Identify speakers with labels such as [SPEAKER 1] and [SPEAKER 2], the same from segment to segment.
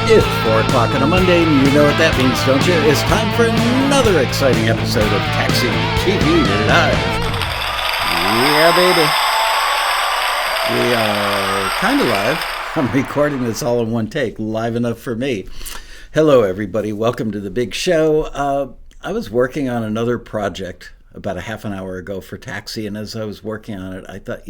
[SPEAKER 1] It's 4 o'clock on a Monday, and you know what that means, don't you? It's time for another exciting episode of Taxi TV Live. Yeah, baby. We are kind of live. I'm recording this all in one take, live enough for me. Hello, everybody. Welcome to the big show. I was working on another project about a half an hour ago for Taxi, and as I was working on it, I thought,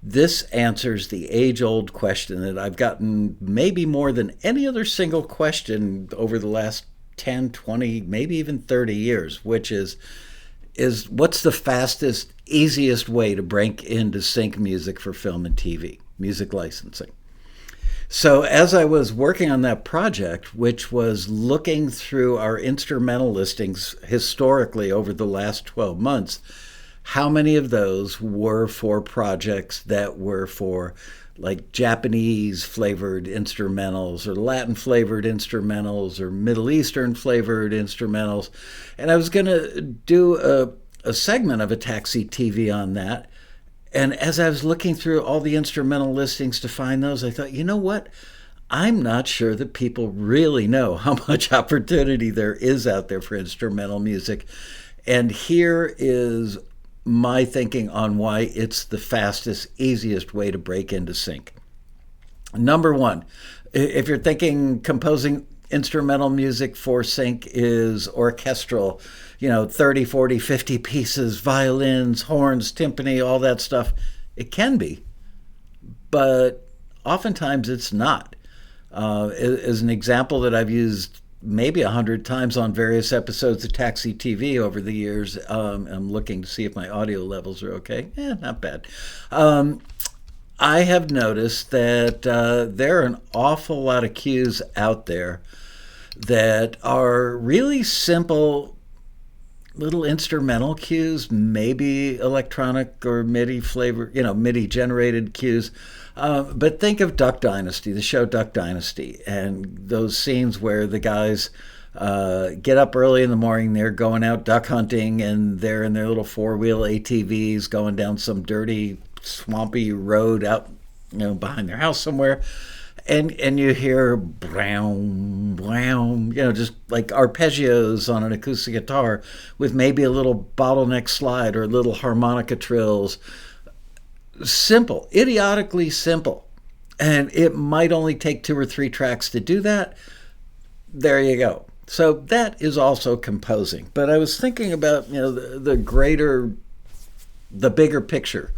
[SPEAKER 1] this answers the age-old question that I've gotten maybe more than any other single question over the last 10, 20, maybe even 30 years, which is what's the fastest, easiest way to break into sync music for film and TV, music licensing? So as I was working on that project, which was looking through our instrumental listings historically over the last 12 months, how many of those were for projects that were for like Japanese flavored instrumentals or Latin flavored instrumentals or Middle Eastern flavored instrumentals? And I was going to do a segment of a Taxi TV on that. And as I was looking through all the instrumental listings to find those, I thought, you know what? I'm not sure that people really know how much opportunity there is out there for instrumental music. And here is my thinking on why it's the fastest, easiest way to break into sync. Number one, if you're thinking composing instrumental music for sync is orchestral, 30, 40, 50 pieces, violins, horns, timpani, all that stuff, it can be, but oftentimes it's not. As an example that I've used maybe 100 times on various episodes of Taxi TV over the years. I'm looking to see if my audio levels are okay. Not bad. I have noticed that there are an awful lot of cues out there that are really simple little instrumental cues, maybe electronic or MIDI flavor, MIDI generated cues. But think of Duck Dynasty, the show Duck Dynasty, and those scenes where the guys get up early in the morning, they're going out duck hunting, and they're in their little four-wheel ATVs going down some dirty, swampy road out, behind their house somewhere. And you hear brown, brown, just like arpeggios on an acoustic guitar with maybe a little bottleneck slide or little harmonica trills. Simple, idiotically simple. And it might only take 2 or 3 tracks to do that. There you go. So that is also composing. But I was thinking about, the bigger picture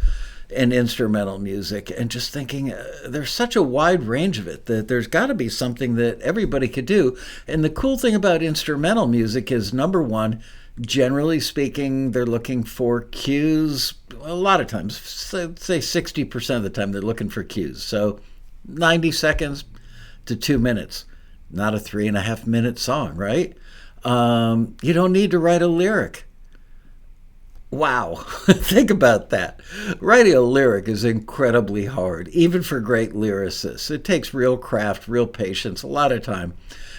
[SPEAKER 1] in instrumental music, and just thinking there's such a wide range of it that there's got to be something that everybody could do. And the cool thing about instrumental music is, number one, generally speaking, they're looking for cues. A lot of times, say 60% of the time, they're looking for cues. So 90 seconds to 2 minutes, not a 3.5-minute song, right? You don't need to write a lyric. Wow, think about that. Writing a lyric is incredibly hard, even for great lyricists. It takes real craft, real patience, a lot of time.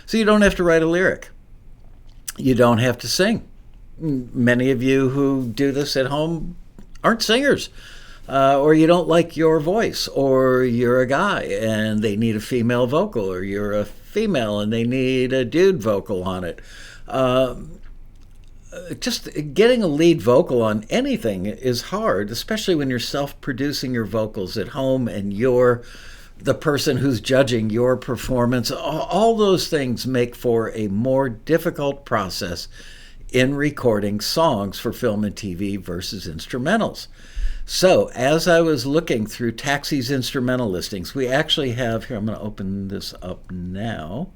[SPEAKER 1] So you don't have to write a lyric. You don't have to sing. Many of you who do this at home aren't singers, or you don't like your voice, or you're a guy and they need a female vocal, or you're a female and they need a dude vocal on it. Just getting a lead vocal on anything is hard, especially when you're self-producing your vocals at home and you're the person who's judging your performance. All those things make for a more difficult process in recording songs for film and TV versus instrumentals. So as I was looking through Taxi's instrumental listings, we actually have here, I'm going to open this up now.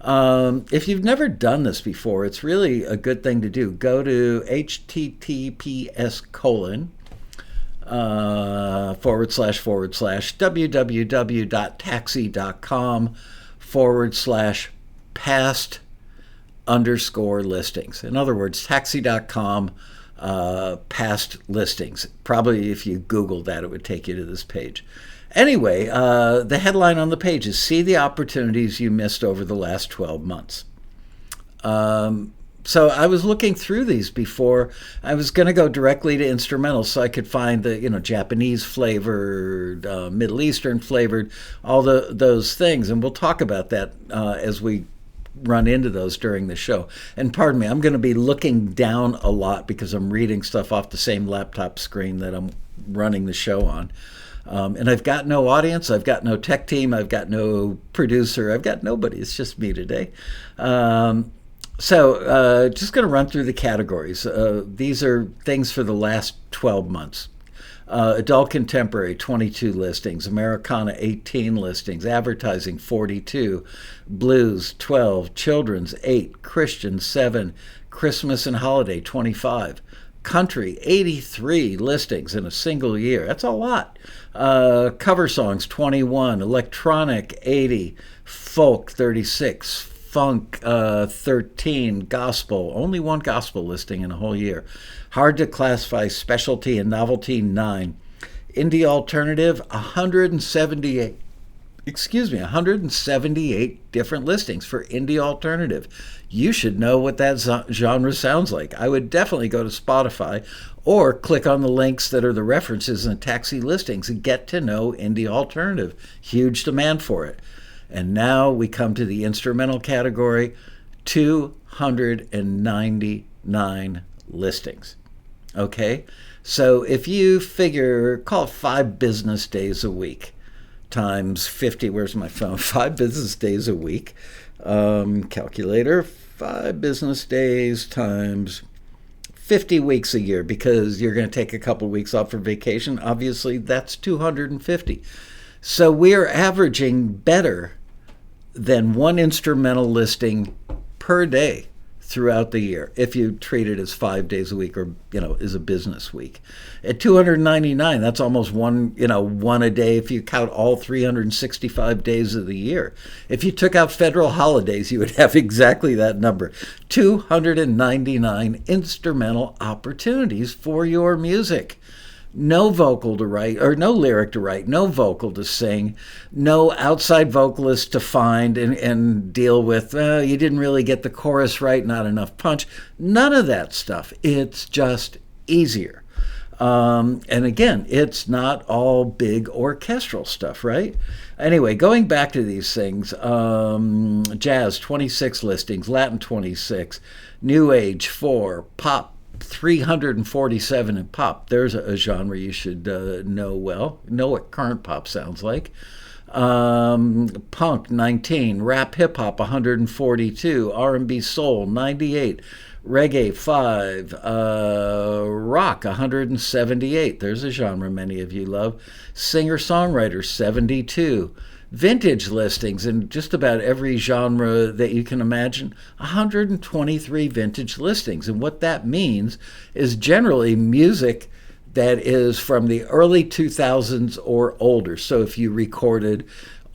[SPEAKER 1] If you've never done this before, it's really a good thing to do. Go to https://www.taxi.com/past_listings. In other words, taxi.com past listings. Probably if you Googled that, it would take you to this page. Anyway, the headline on the page is "See the Opportunities You Missed Over the Last 12 Months." So I was looking through these before. I was going to go directly to instrumentals so I could find the Japanese flavored, Middle Eastern flavored, all those things, and we'll talk about that as we run into those during the show. And pardon me, I'm going to be looking down a lot because I'm reading stuff off the same laptop screen that I'm running the show on. And I've got no audience, I've got no tech team, I've got no producer, I've got nobody. It's just me today. So just going to run through the categories. These are things for the last 12 months. Adult Contemporary, 22 listings. Americana, 18 listings. Advertising, 42. Blues, 12. Children's, 8. Christian, 7. Christmas and Holiday, 25. Country, 83 listings in a single year. That's a lot. Cover songs, 21. Electronic, 80. Folk, 36. Funk, 13. Gospel, only one gospel listing in a whole year. Hard to classify specialty and novelty, 9. Indie alternative, 178. 178 different listings for indie alternative. You should know what that genre sounds like. I would definitely go to Spotify or click on the links that are the references in the Taxi listings and get to know indie alternative. Huge demand for it. And now we come to the instrumental category, 299 listings. Okay? So if you figure, call it 5 business days a week times 50, where's my phone? 5 business days a week. Calculator, 5 business days times 50 weeks a year, because you're going to take a couple weeks off for vacation. Obviously, that's 250. So we're averaging better than one instrumental listing per day throughout the year, if you treat it as 5 days a week or, as a business week. At 299, that's almost one a day if you count all 365 days of the year. If you took out federal holidays, you would have exactly that number. 299 instrumental opportunities for your music. No vocal to write, or no lyric to write, no vocal to sing, no outside vocalist to find and deal with, you didn't really get the chorus right, not enough punch. None of that stuff. It's just easier. And again, it's not all big orchestral stuff, right? Anyway, going back to these things, jazz, 26 listings, Latin, 26, New Age, 4, pop, 347 in pop. There's a genre you should know what current pop sounds like. Punk, 19. Rap hip hop, 142. R&B soul, 98. Reggae, 5. Rock, 178. There's a genre many of you love. Singer-songwriter, 72. Vintage listings in just about every genre that you can imagine, 123 vintage listings. And what that means is generally music that is from the early 2000s or older. So if you recorded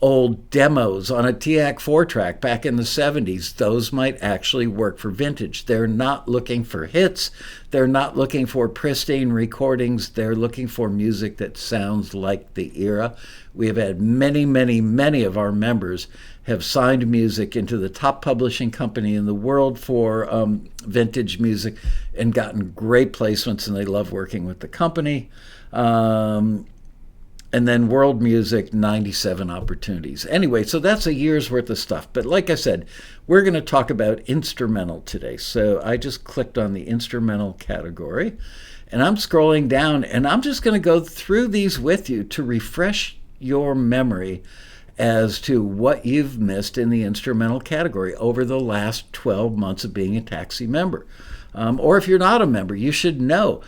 [SPEAKER 1] old demos on a TAC 4-track back in the 70s, those might actually work for vintage. They're not looking for hits. They're not looking for pristine recordings. They're looking for music that sounds like the era. We have had many of our members have signed music into the top publishing company in the world for vintage music and gotten great placements, and they love working with the company. And then world music, 97 opportunities. Anyway, so that's a year's worth of stuff. But like I said, we're going to talk about instrumental today. So I just clicked on the instrumental category, and I'm scrolling down, and I'm just going to go through these with you to refresh your memory as to what you've missed in the instrumental category over the last 12 months of being a Taxi member. Or if you're not a member, you should know.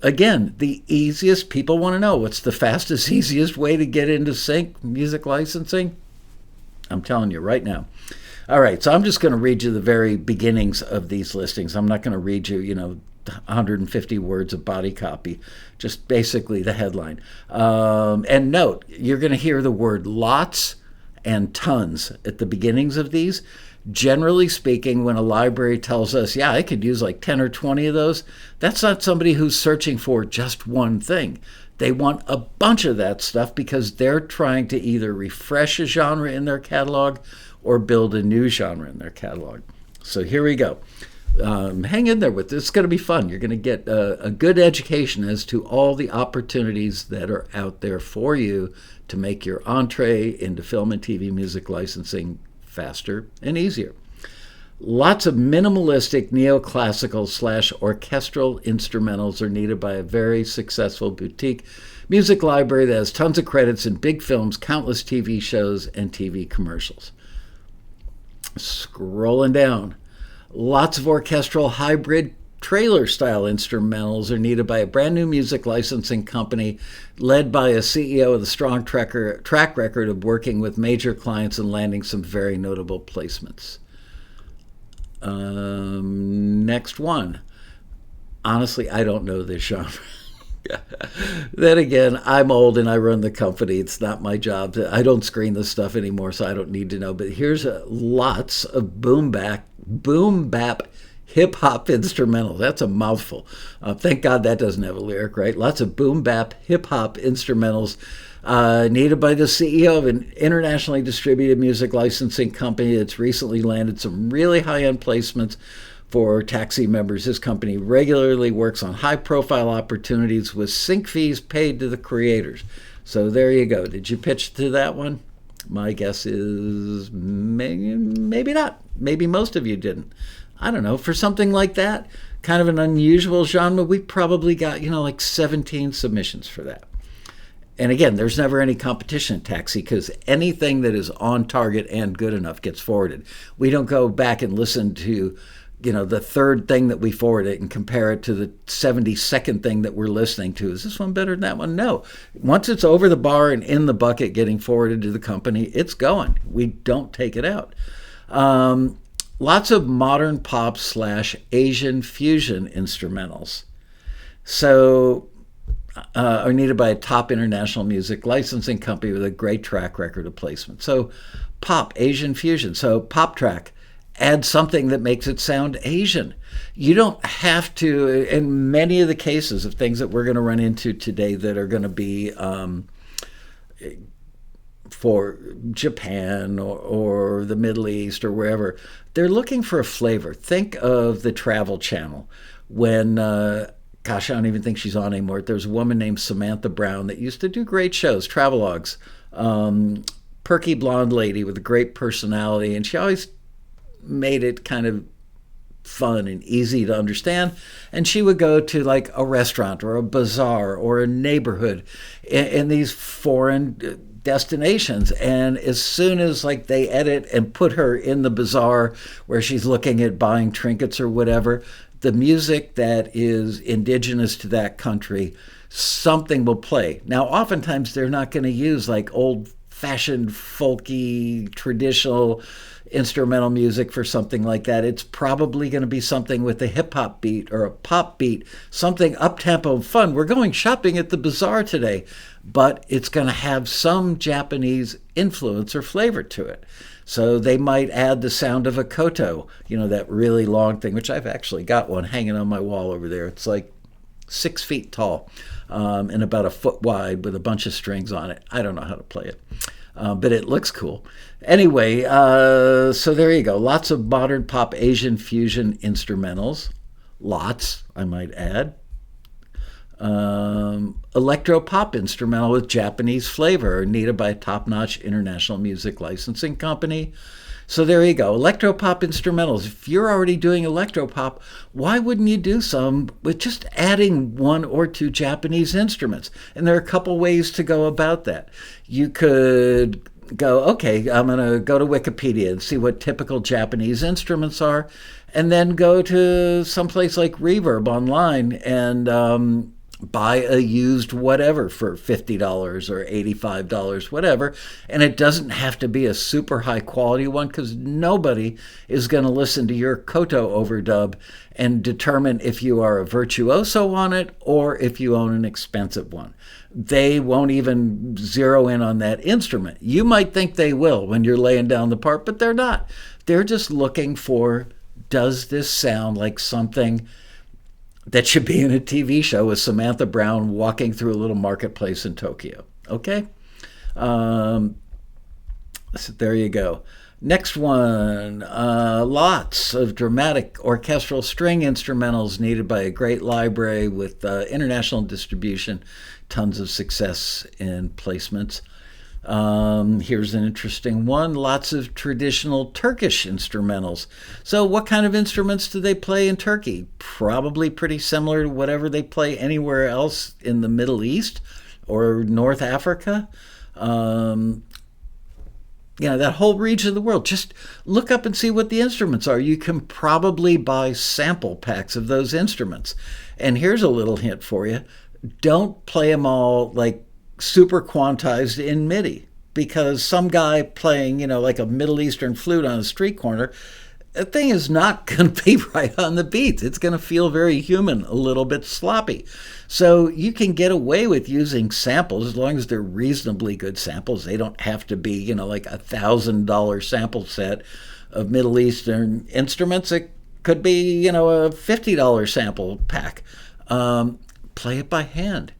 [SPEAKER 1] Again, the easiest, people want to know, what's the fastest, easiest way to get into sync music licensing? I'm telling you right now. All right, so I'm just going to read you the very beginnings of these listings. I'm not going to read you, 150 words of body copy, just basically the headline. And note, you're going to hear the word lots and tons at the beginnings of these. Generally speaking, when a library tells us, yeah, I could use like 10 or 20 of those, that's not somebody who's searching for just one thing. They want a bunch of that stuff because they're trying to either refresh a genre in their catalog or build a new genre in their catalog. So here we go. hang in there with this. It's going to be fun. You're going to get a good education as to all the opportunities that are out there for you to make your entree into film and TV music licensing faster and easier. Lots of minimalistic neoclassical / orchestral instrumentals are needed by a very successful boutique music library that has tons of credits in big films, countless TV shows, and TV commercials. Scrolling down. Lots of orchestral hybrid trailer-style instrumentals are needed by a brand new music licensing company led by a CEO with a strong track record of working with major clients and landing some very notable placements. Next one. Honestly, I don't know this genre. Then again, I'm old and I run the company. It's not my job. I don't screen this stuff anymore, so I don't need to know. But here's lots of boom bap hip-hop instrumentals. That's a mouthful. Thank God that doesn't have a lyric, right? Lots of boom bap hip-hop instrumentals needed by the CEO of an internationally distributed music licensing company that's recently landed some really high-end placements for Taxi members. His company regularly works on high-profile opportunities with sync fees paid to the creators. So there you go. Did you pitch to that one? My guess is maybe not. Maybe most of you didn't. I don't know. For something like that, kind of an unusual genre, we probably got, like 17 submissions for that. And again, there's never any competition in Taxi because anything that is on target and good enough gets forwarded. We don't go back and listen to the third thing that we forwarded and compare it to the 72nd thing that we're listening to. Is this one better than that one? No. Once it's over the bar and in the bucket getting forwarded to the company, it's going. We don't take it out. Lots of modern pop / Asian fusion instrumentals. So are needed by a top international music licensing company with a great track record of placement. So pop, Asian fusion. So pop track. Add something that makes it sound Asian. You don't have to, in many of the cases of things that we're going to run into today that are going to be for Japan or the Middle East or wherever, they're looking for a flavor. Think of the Travel Channel when, gosh, I don't even think she's on anymore. There's a woman named Samantha Brown that used to do great shows, travelogues, perky blonde lady with a great personality, and she always made it kind of fun and easy to understand. And she would go to like a restaurant or a bazaar or a neighborhood in these foreign destinations. And as soon as like they edit and put her in the bazaar where she's looking at buying trinkets or whatever, the music that is indigenous to that country, something will play. Now, oftentimes they're not going to use like old-fashioned, folky, traditional instrumental music for something like that. It's probably going to be something with a hip-hop beat or a pop beat, something up-tempo and fun. We're going shopping at the bazaar today, but it's going to have some Japanese influence or flavor to it. So they might add the sound of a koto, that really long thing, which I've actually got one hanging on my wall over there. It's like 6 feet tall and about a foot wide with a bunch of strings on it. I don't know how to play it. But it looks cool. Anyway, so there you go. Lots of modern pop Asian fusion instrumentals. Lots, I might add. Electro pop instrumental with Japanese flavor, needed by a top-notch international music licensing company. So there you go. Electro pop instrumentals. If you're already doing electro pop, why wouldn't you do some with just adding 1 or 2 Japanese instruments? And there are a couple ways to go about that. You could go, okay, I'm going to go to Wikipedia and see what typical Japanese instruments are, and then go to someplace like Reverb online and buy a used whatever for $50 or $85, whatever. And it doesn't have to be a super high quality one because nobody is going to listen to your koto overdub and determine if you are a virtuoso on it or if you own an expensive one. They won't even zero in on that instrument. You might think they will when you're laying down the part, but they're not. They're just looking for, does this sound like something that should be in a TV show with Samantha Brown walking through a little marketplace in Tokyo? Okay? That's So there you go. Next one, lots of dramatic orchestral string instrumentals needed by a great library with international distribution, tons of success in placements. Here's an interesting one. Lots of traditional Turkish instrumentals. So what kind of instruments do they play in Turkey? Probably pretty similar to whatever they play anywhere else in the Middle East or North Africa. That whole region of the world. Just look up and see what the instruments are. You can probably buy sample packs of those instruments. And here's a little hint for you. Don't play them all like super quantized in MIDI, because some guy playing, like a Middle Eastern flute on a street corner, that thing is not going to be right on the beat. It's going to feel very human, a little bit sloppy. So you can get away with using samples as long as they're reasonably good samples. They don't have to be, like $1,000 sample set of Middle Eastern instruments. It could be, a $50 sample pack. Play it by hand.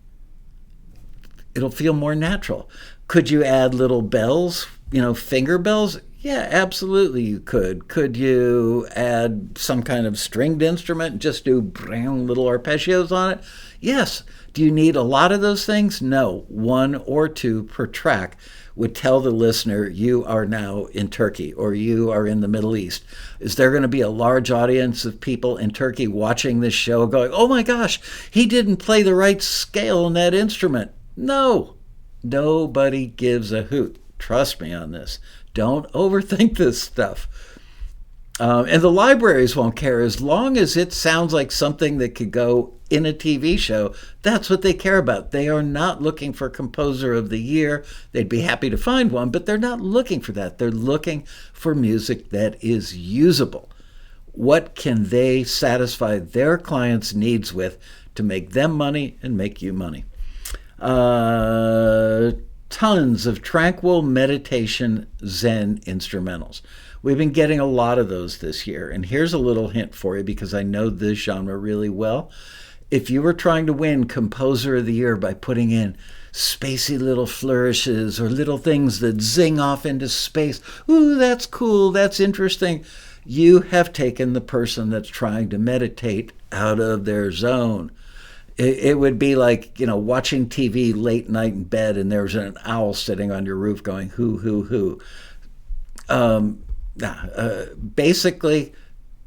[SPEAKER 1] It'll feel more natural. Could you add little bells, finger bells? Yeah, absolutely you could. Could you add some kind of stringed instrument and just do little arpeggios on it? Yes. Do you need a lot of those things? No. 1 or 2 per track would tell the listener you are now in Turkey or you are in the Middle East. Is there going to be a large audience of people in Turkey watching this show going, oh my gosh, he didn't play the right scale on that instrument? No. Nobody gives a hoot. Trust me on this. Don't overthink this stuff. And the libraries won't care as long as it sounds like something that could go in a TV show. That's what they care about. They are not looking for Composer of the Year. They'd be happy to find one, but they're not looking for that. They're looking for music that is usable. What can they satisfy their clients' needs with to make them money and make you money? Tons of tranquil meditation Zen instrumentals. We've been getting a lot of those this year. And here's a little hint for you, because I know this genre really well. If you were trying to win Composer of the Year by putting in spacey little flourishes or little things that zing off into space, ooh, that's cool, that's interesting, you have taken the person that's trying to meditate out of their zone. It would be like, watching TV late night in bed and there's an owl sitting on your roof going, hoo. Basically,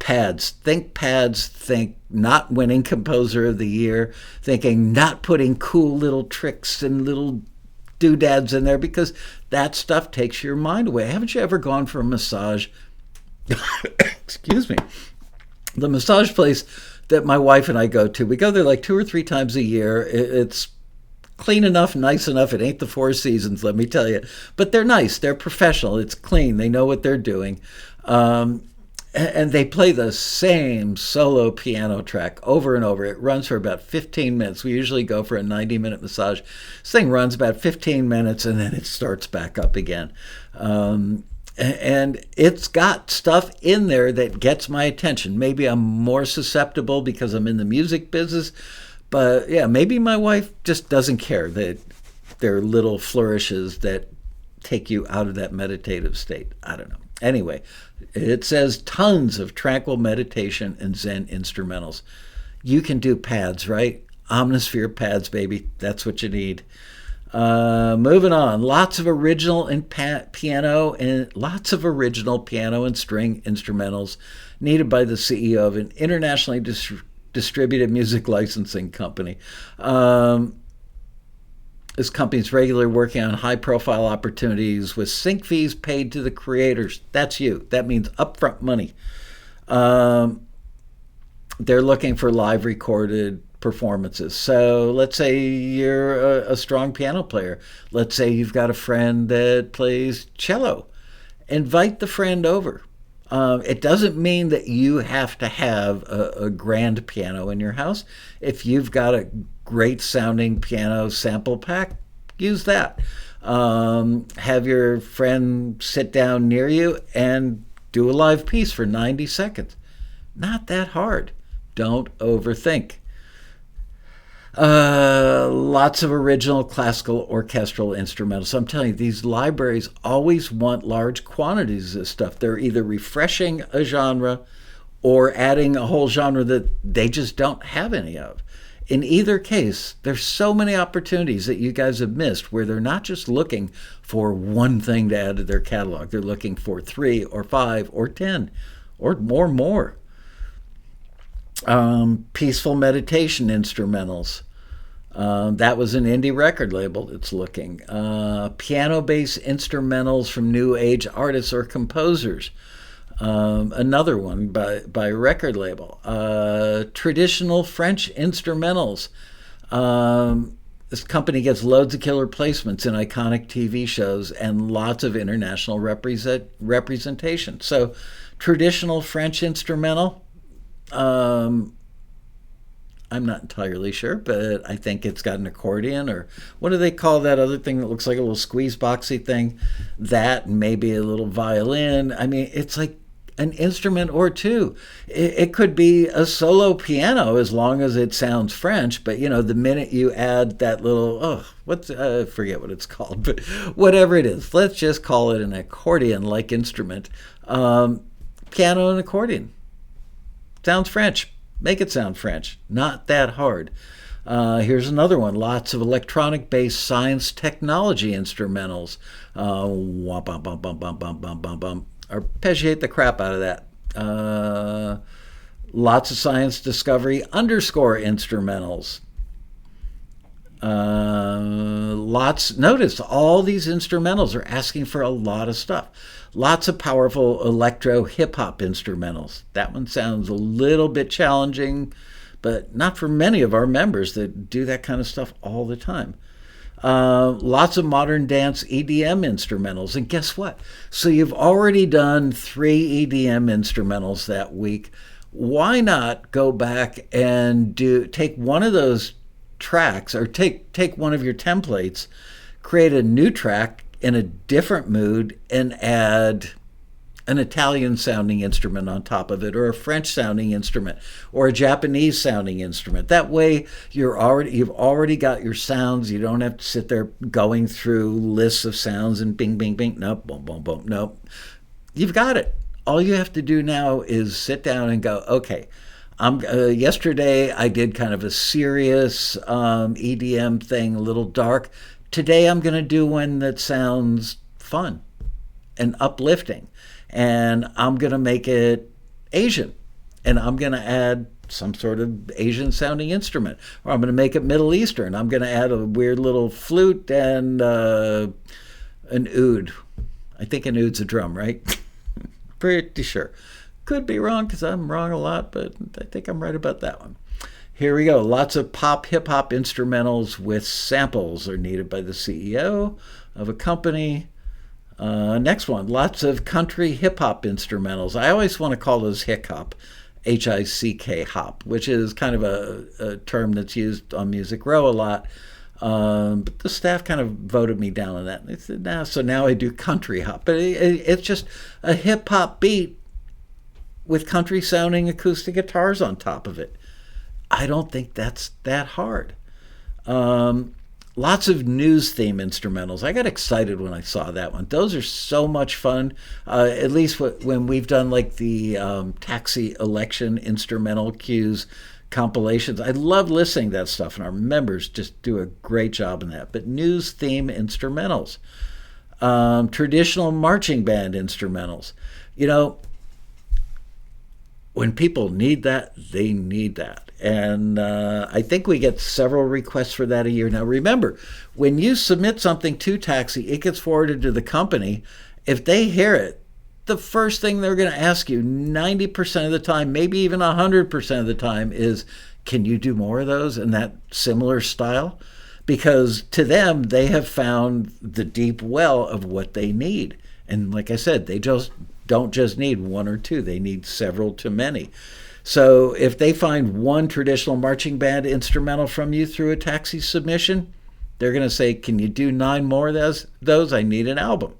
[SPEAKER 1] pads. Think not winning Composer of the Year, thinking not putting cool little tricks and little doodads in there, because that stuff takes your mind away. Haven't you ever gone for a massage? Excuse me. The massage place that my wife and I go to, we go there like 2 or 3 times a year. It's clean enough, nice enough. It ain't the Four Seasons, let me tell you. But they're nice. They're professional. It's clean. They know what they're doing. And they play the same solo piano track over and over. It runs for about 15 minutes. We usually go for a 90-minute massage. This thing runs about 15 minutes, and then it starts back up again. And it's got stuff in there that gets my attention. Maybe I'm more susceptible because I'm in the music business. But yeah, maybe my wife just doesn't care that there are little flourishes that take you out of that meditative state. I don't know. Anyway, it says tons of tranquil meditation and Zen instrumentals. You can do pads, right? Omnisphere pads, baby. That's what you need. Moving on, lots of original piano and string instrumentals needed by the CEO of an internationally distributed music licensing company. This company's regularly working on high-profile opportunities with sync fees paid to the creators. That's you. That means upfront money. They're looking for live recorded performances. So let's say you're a strong piano player. Let's say you've got a friend that plays cello. Invite the friend over. It doesn't mean that you have to have a grand piano in your house. If you've got a great sounding piano sample pack, use that. Have your friend sit down near you and do a live piece for 90 seconds. Not that hard. Don't overthink. Lots of original classical orchestral instrumentals. So I'm telling you, these libraries always want large quantities of stuff. They're either refreshing a genre or adding a whole genre that they just don't have any of. In either case, there's so many opportunities that you guys have missed where they're not just looking for one thing to add to their catalog. They're looking for 3 or 5 or 10 or more. Peaceful meditation instrumentals. That was an indie record label that's looking. Piano-based instrumentals from new age artists or composers. Another one by a record label. Traditional French instrumentals. This company gets loads of killer placements in iconic TV shows and lots of international representation. So, traditional French instrumental. I'm not entirely sure, but I think it's got an accordion, or what do they call that other thing that looks like a little squeeze boxy thing? That, and maybe a little violin. I mean, it's like an instrument or two. It could be a solo piano as long as it sounds French, but the minute you add that little, I forget what it's called, but whatever it is, let's just call it an accordion-like instrument. Piano and accordion. Sounds French. Make it sound French. Not that hard. Here's another one. Lots of electronic-based science technology instrumentals. Arpeggiate the crap out of that. Lots of science discovery underscore instrumentals. Notice all these instrumentals are asking for a lot of stuff. Lots of powerful electro hip-hop instrumentals. That one sounds a little bit challenging, but not for many of our members that do that kind of stuff all the time. Lots of modern dance EDM instrumentals. And guess what? So you've already done 3 EDM instrumentals that week. Why not go back and take one of those tracks, or take one of your templates, create a new track in a different mood, and add an Italian sounding instrument on top of it, or a French sounding instrument, or a Japanese sounding instrument. That way you've already got your sounds. You don't have to sit there going through lists of sounds and bing, bing, bing. Nope, boom, boom, boom. Nope. You've got it. All you have to do now is sit down and go, okay, yesterday I did kind of a serious EDM thing, a little dark. Today I'm going to do one that sounds fun and uplifting. And I'm going to make it Asian. And I'm going to add some sort of Asian sounding instrument. Or I'm going to make it Middle Eastern. I'm going to add a weird little flute and an oud. I think an oud's a drum, right? Pretty sure. Could be wrong because I'm wrong a lot, but I think I'm right about that one. Here we go. Lots of pop hip-hop instrumentals with samples are needed by the CEO of a company. Next one. Lots of country hip-hop instrumentals. I always want to call those hick-hop, H-I-C-K hop, which is kind of a term that's used on Music Row a lot. But the staff kind of voted me down on that. They said, nah, so now I do country hop. But it's just a hip-hop beat with country-sounding acoustic guitars on top of it. I don't think that's that hard. Lots of news theme instrumentals. I got excited when I saw that one. Those are so much fun. At least when we've done like the taxi election instrumental cues compilations. I love listening to that stuff, and our members just do a great job in that. But news theme instrumentals. Traditional marching band instrumentals. When people need that, they need that. And I think we get several requests for that a year. Now, remember, when you submit something to Taxi, it gets forwarded to the company. If they hear it, the first thing they're going to ask you 90% of the time, maybe even 100% of the time, is, can you do more of those in that similar style? Because to them, they have found the deep well of what they need. And like I said, they just don't just need one or two. They need several to many. So if they find one traditional marching band instrumental from you through a Taxi submission, they're going to say, can you do 9 more of those? I need an album.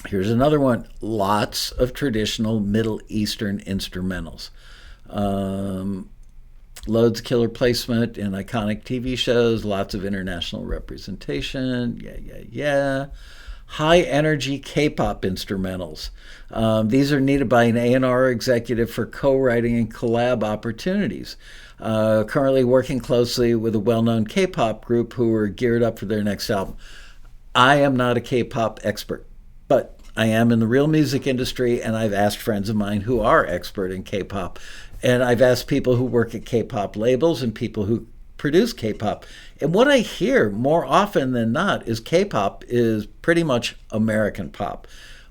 [SPEAKER 1] Here's another one. Lots of traditional Middle Eastern instrumentals. Loads of killer placement in iconic TV shows, lots of international representation. Yeah. High energy K-pop instrumentals. These are needed by an A&R executive for co-writing and collab opportunities. Currently working closely with a well-known K-pop group who are geared up for their next album. I am not a K-pop expert, but I am in the real music industry, and I've asked friends of mine who are expert in K-pop, and I've asked people who work at K-pop labels and people who produce K-pop. And what I hear more often than not is K-pop is pretty much American pop.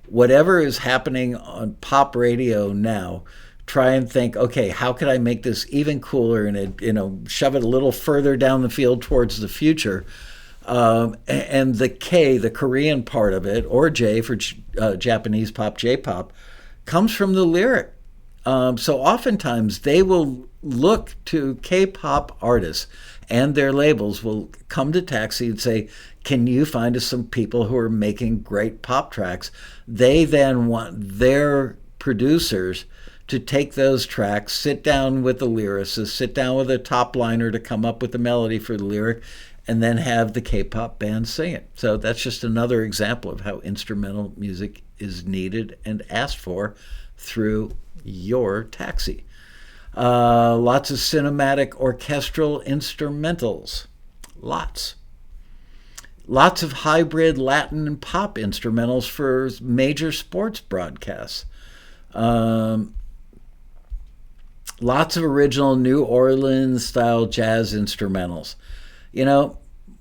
[SPEAKER 1] Whatever is happening on pop radio now, try and think, okay, how could I make this even cooler and shove it a little further down the field towards the future. And the K, the Korean part of it, or J for Japanese pop, J-pop, comes from the lyric. So oftentimes they will look to K-pop artists, and their labels will come to Taxi and say, can you find us some people who are making great pop tracks? They then want their producers to take those tracks, sit down with the lyricist, sit down with a top liner to come up with the melody for the lyric, and then have the K-pop band sing it. So that's just another example of how instrumental music is needed and asked for through your Taxi. Lots of cinematic orchestral instrumentals. Lots of hybrid Latin and pop instrumentals for major sports broadcasts. Lots of original New Orleans style jazz instrumentals.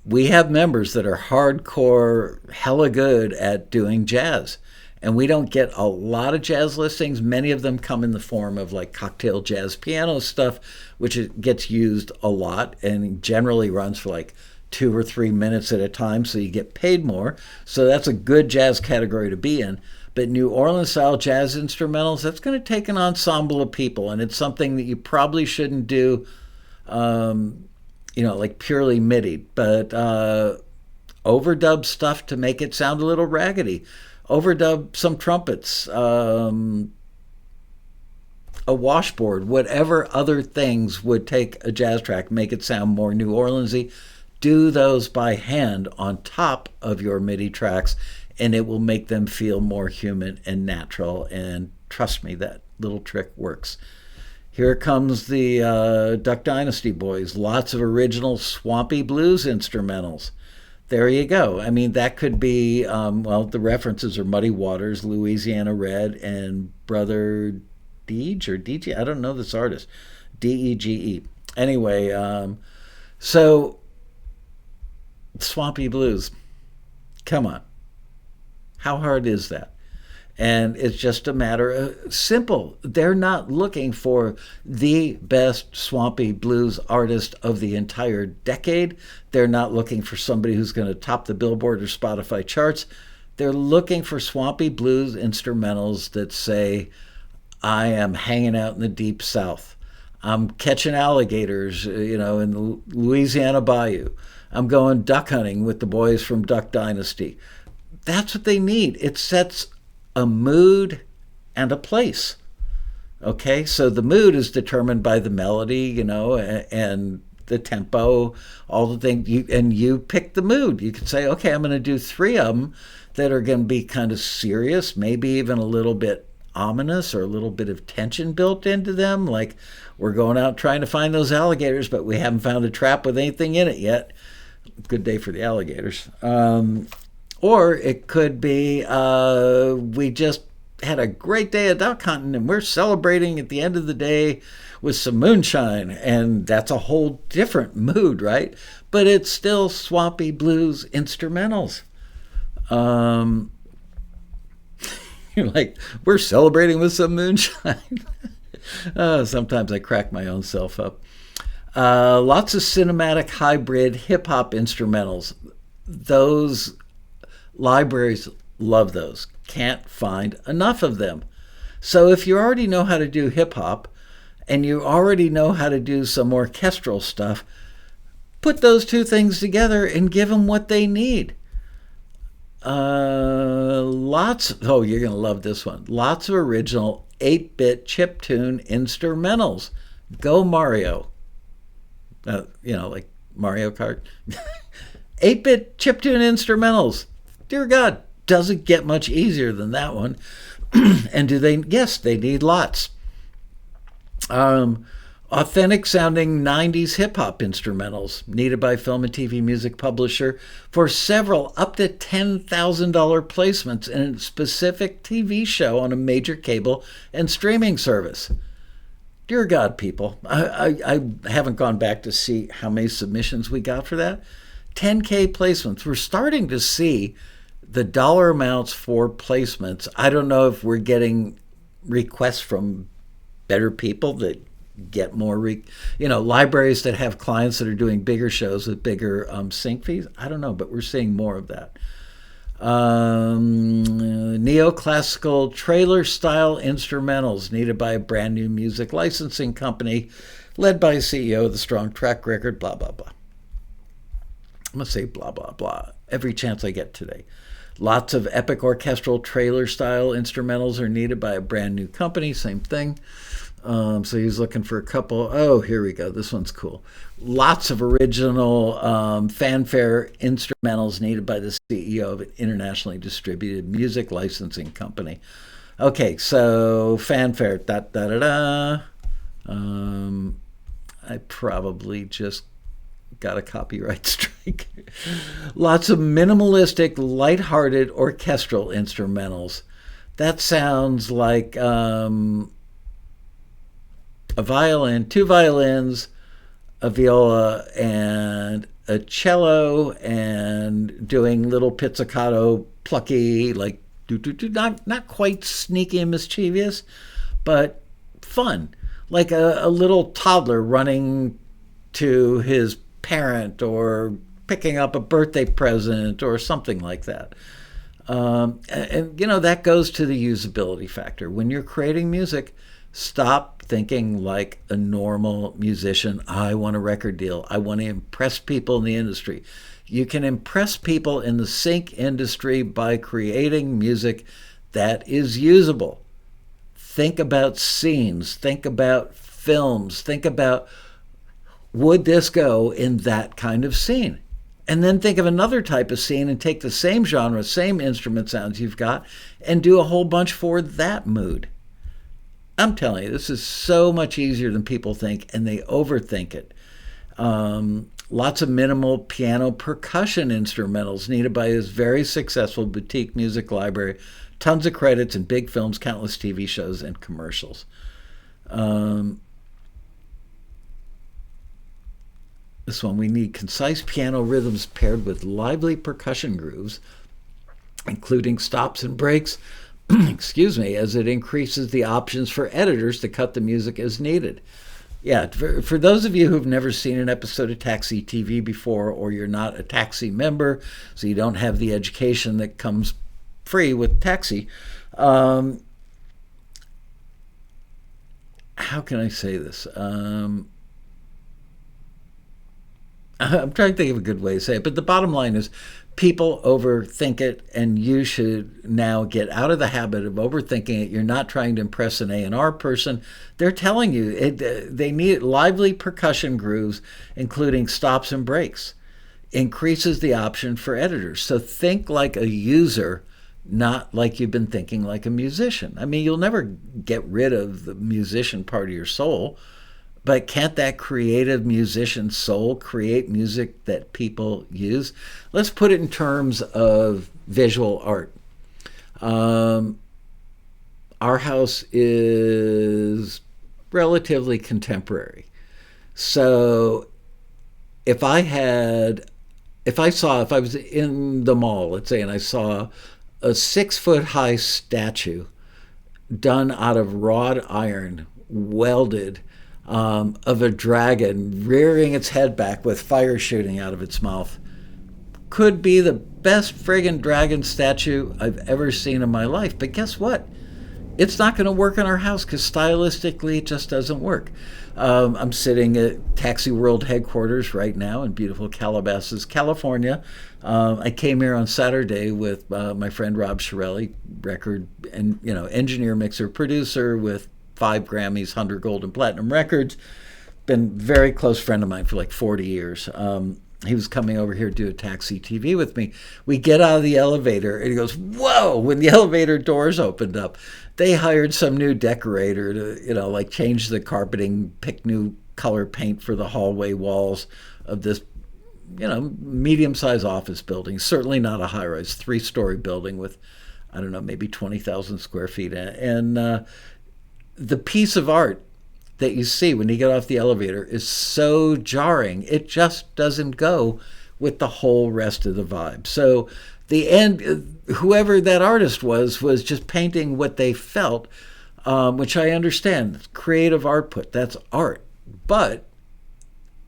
[SPEAKER 1] We have members that are hardcore, hella good at doing jazz. And we don't get a lot of jazz listings. Many of them come in the form of like cocktail jazz piano stuff, which gets used a lot and generally runs for like 2 or 3 minutes at a time, so you get paid more. So that's a good jazz category to be in. But New Orleans style jazz instrumentals, that's going to take an ensemble of people, and it's something that you probably shouldn't do, like purely MIDI, but overdub stuff to make it sound a little raggedy. Overdub some trumpets, a washboard, whatever other things would take a jazz track, make it sound more New Orleansy. Do those by hand on top of your MIDI tracks, and it will make them feel more human and natural. And trust me, that little trick works. Here comes the Duck Dynasty boys. Lots of original swampy blues instrumentals. There you go. I mean, that could be, the references are Muddy Waters, Louisiana Red, and Brother Deege or DG. I don't know this artist. Dege. Anyway, so swampy blues. Come on. How hard is that? And it's just a matter of simple. They're not looking for the best swampy blues artist of the entire decade. They're not looking for somebody who's going to top the Billboard or Spotify charts. They're looking for swampy blues instrumentals that say, I am hanging out in the deep South. I'm catching alligators, in the Louisiana Bayou. I'm going duck hunting with the boys from Duck Dynasty. That's what they need. It sets a mood and a place. Okay, so the mood is determined by the melody, and the tempo, all the things. You pick the mood. You can say, okay, I'm going to do 3 of them that are going to be kind of serious, maybe even a little bit ominous or a little bit of tension built into them. Like, we're going out trying to find those alligators, but we haven't found a trap with anything in it yet. Good day for the alligators. Or it could be we just had a great day of duck hunting and we're celebrating at the end of the day with some moonshine. And that's a whole different mood, right? But it's still swampy blues instrumentals. You're like, we're celebrating with some moonshine. Sometimes I crack my own self up. Lots of cinematic hybrid hip-hop instrumentals. Those libraries love those. Can't find enough of them. So if you already know how to do hip-hop and you already know how to do some orchestral stuff, put those 2 things together and give them what they need. You're going to love this one. Lots of original 8-bit chiptune instrumentals. Go Mario. Like Mario Kart. 8-bit chiptune instrumentals. Dear God, doesn't get much easier than that one. And do they? Yes, they need lots. Authentic sounding 90s hip hop instrumentals needed by film and TV music publisher for several up to $10,000 placements in a specific TV show on a major cable and streaming service. Dear God, people, I haven't gone back to see how many submissions we got for that. 10K placements. We're starting to see the dollar amounts for placements. I don't know if we're getting requests from better people that get more, libraries that have clients that are doing bigger shows with bigger sync fees. I don't know, but we're seeing more of that. Neoclassical trailer style instrumentals needed by a brand new music licensing company led by a CEO with a strong track record, blah, blah, blah. I'm going to say blah, blah, blah every chance I get today. Lots of epic orchestral trailer style instrumentals are needed by a brand new company, same thing. So he's looking for a couple. Oh, here we go. This one's cool. Lots of original fanfare instrumentals needed by the CEO of an internationally distributed music licensing company. Okay, so fanfare. I probably just got a copyright strike. Lots of minimalistic, lighthearted orchestral instrumentals. That sounds like a violin, 2 violins, a viola, and a cello, and doing little pizzicato, plucky, like not quite sneaky and mischievous, but fun, like a little toddler running to his parent or picking up a birthday present or something like that. And that goes to the usability factor. When you're creating music, stop thinking like a normal musician. I want a record deal. I want to impress people in the industry. You can impress people in the sync industry by creating music that is usable. Think about scenes. Think about films. Think about, would this go in that kind of scene? And then think of another type of scene and take the same genre, same instrument sounds you've got, and do a whole bunch for that mood. I'm telling you, this is so much easier than people think, and they overthink it. Lots of minimal piano percussion instrumentals needed by his very successful boutique music library. Tons of credits in big films, countless TV shows, and commercials. This one, we need concise piano rhythms paired with lively percussion grooves, including stops and breaks, excuse me, as it increases the options for editors to cut the music as needed. Yeah, for those of you who've never seen an episode of Taxi TV before, or you're not a Taxi member, so you don't have the education that comes free with Taxi, how can I say this? I'm trying to think of a good way to say it, but the bottom line is people overthink it, and you should now get out of the habit of overthinking it. You're not trying to impress an A&R person. They're telling you they need lively percussion grooves, including stops and breaks. Increases the option for editors. So think like a user, not like you've been thinking like a musician. I mean, you'll never get rid of the musician part of your soul, but can't that creative musician soul create music that people use? Let's put it in terms of visual art. Our house is relatively contemporary. So if I was in the mall, let's say, and I saw a 6-foot-high statue done out of wrought iron, welded, of a dragon rearing its head back with fire shooting out of its mouth, could be the best friggin' dragon statue I've ever seen in my life. But guess what? It's not going to work in our house because stylistically it just doesn't work. I'm sitting at Taxi World headquarters right now in beautiful Calabasas, California. I came here on Saturday with my friend Rob Shirelli, record and engineer, mixer, producer with 5 Grammys, 100 gold and platinum records. been a very close friend of mine for like 40 years. He was coming over here to do a Taxi TV with me. We get out of the elevator, and he goes, whoa, when the elevator doors opened up. They hired some new decorator to, like change the carpeting, pick new color paint for the hallway walls of this, medium-sized office building. Certainly not a high-rise, 3-story building with, I don't know, maybe 20,000 square feet. And the piece of art that you see when you get off the elevator is so jarring. It just doesn't go with the whole rest of the vibe. So the end, whoever that artist was just painting what they felt, which I understand. Creative output, that's art. But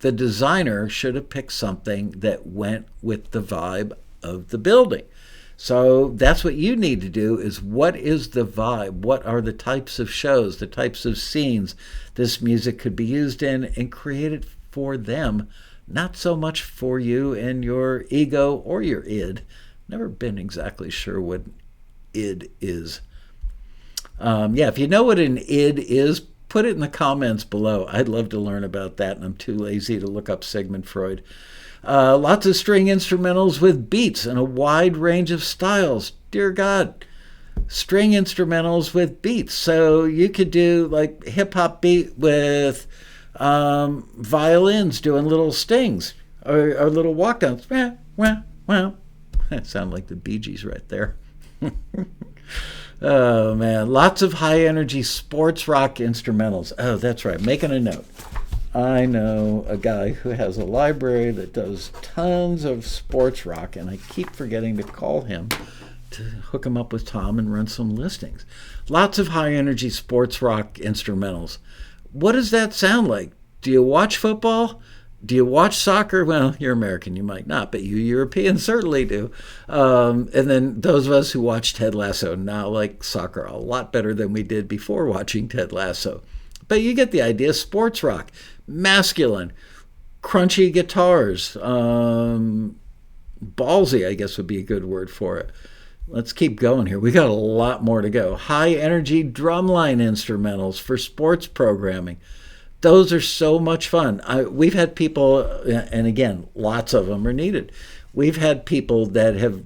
[SPEAKER 1] the designer should have picked something that went with the vibe of the building. So that's what you need to do is what is the vibe? What are the types of shows, the types of scenes this music could be used in, and create it for them, not so much for you and your ego or your id. Never been exactly sure what id is. If you know what an id is, put it in the comments below. I'd love to learn about that, and I'm too lazy to look up Sigmund Freud. Lots of string instrumentals with beats and a wide range of styles. Dear God, string instrumentals with beats. So you could do like hip-hop beat with violins doing little stings or little walk-downs. Wow. That sound like the Bee Gees right there. Oh, man. Lots of high-energy sports rock instrumentals. Oh, that's right. Making a note. I know a guy who has a library that does tons of sports rock, and I keep forgetting to call him to hook him up with Tom and run some listings. Lots of high-energy sports rock instrumentals. What does that sound like? Do you watch football? Do you watch soccer? Well, you're American, you might not, but you Europeans certainly do. And then those of us who watch Ted Lasso now like soccer a lot better than we did before watching Ted Lasso. But you get the idea. Sports rock, masculine, crunchy guitars, ballsy, I guess would be a good word for it. Let's keep going here. We got a lot more to go. High energy drumline instrumentals for sports programming. Those are so much fun. We've had people, and again, lots of them are needed. We've had people that have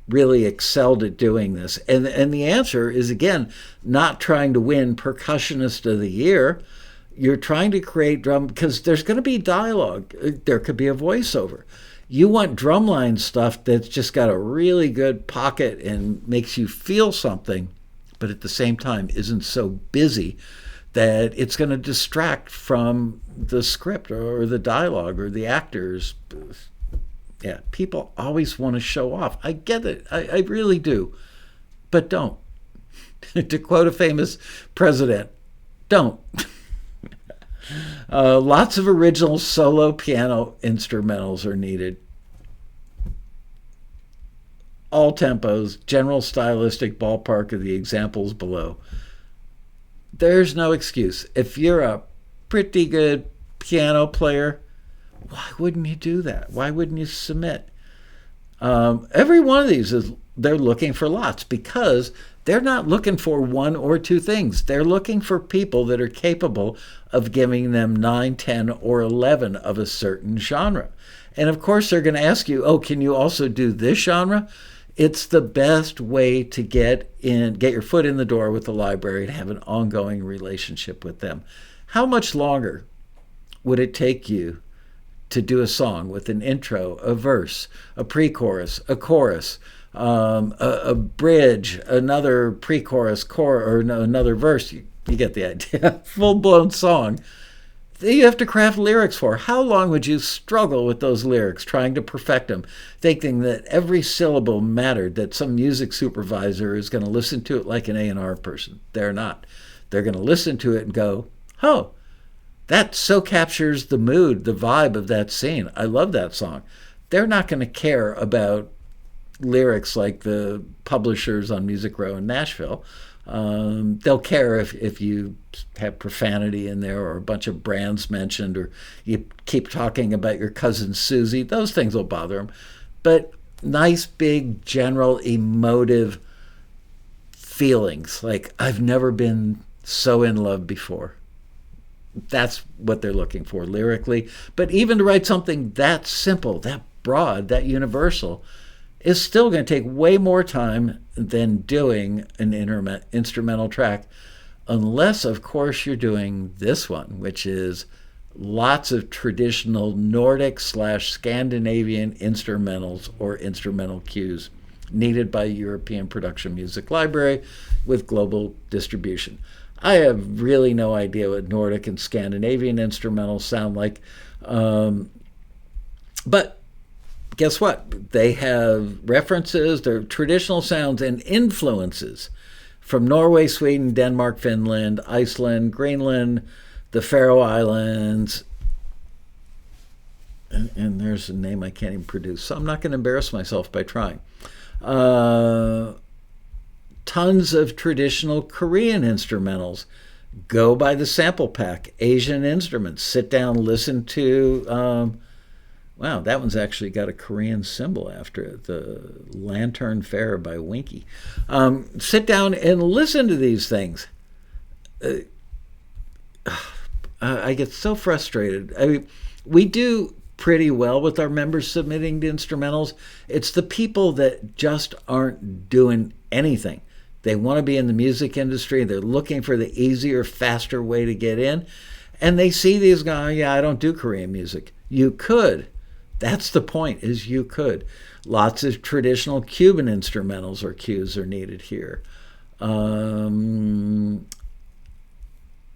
[SPEAKER 1] really excelled at doing this. And the answer is, again, not trying to win Percussionist of the Year. You're trying to create drum, because there's going to be dialogue. There could be a voiceover. You want drumline stuff that's just got a really good pocket and makes you feel something, but at the same time isn't so busy that it's going to distract from the script or the dialogue or the actors. Yeah, people always want to show off. I get it. I really do. But don't. To quote a famous president, don't. Lots of original solo piano instrumentals are needed. All tempos, general stylistic ballpark of the examples below. There's no excuse. If you're a pretty good piano player, why wouldn't you do that? Why wouldn't you submit? Every one of these they're looking for lots, because they're not looking for one or two things. They're looking for people that are capable of giving them 9, 10, or 11 of a certain genre. And of course, they're going to ask you, can you also do this genre? It's the best way to get your foot in the door with the library and have an ongoing relationship with them. How much longer would it take you to do a song with an intro, a verse, a pre-chorus, a chorus, a bridge, another pre-chorus, or another verse? You get the idea. Full-blown song that you have to craft lyrics for. How long would you struggle with those lyrics, trying to perfect them, thinking that every syllable mattered, that some music supervisor is going to listen to it like an A&R person? They're not. They're going to listen to it and go, oh, that so captures the mood, the vibe of that scene. I love that song. They're not going to care about lyrics like the publishers on Music Row in Nashville. They'll care if you have profanity in there or a bunch of brands mentioned, or you keep talking about your cousin Susie. Those things will bother them. But nice, big, general, emotive feelings, like I've never been so in love before. That's what they're looking for lyrically. But even to write something that simple, that broad, that universal, is still going to take way more time than doing an instrumental track, unless, of course, you're doing this one, which is lots of traditional Nordic/Scandinavian instrumentals or instrumental cues needed by European production music library with global distribution. I have really no idea what Nordic and Scandinavian instrumentals sound like, but guess what? They have references, their traditional sounds and influences from Norway, Sweden, Denmark, Finland, Iceland, Greenland, the Faroe Islands, and there's a name I can't even produce, so I'm not going to embarrass myself by trying. Tons of traditional Korean instrumentals. Go by the sample pack. Asian instruments. Sit down, listen to... wow, that one's actually got a Korean symbol after it. The Lantern Fair by Winky. Sit down and listen to these things. I get so frustrated. I mean, we do pretty well with our members submitting to instrumentals. It's the people that just aren't doing anything. They want to be in the music industry. They're looking for the easier, faster way to get in. And they see these guys, yeah, I don't do Korean music. You could. That's the point, is you could. Lots of traditional Cuban instrumentals or cues are needed here.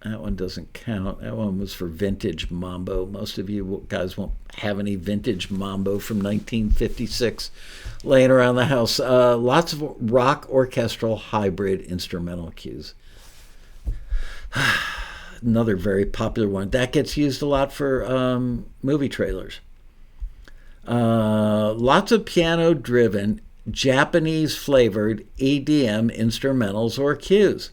[SPEAKER 1] That one doesn't count. That one was for vintage mambo. Most of you guys won't have any vintage mambo from 1956 laying around the house. Lots of rock orchestral hybrid instrumental cues. Another very popular one. That gets used a lot for movie trailers. Lots of piano-driven, Japanese-flavored EDM instrumentals or cues.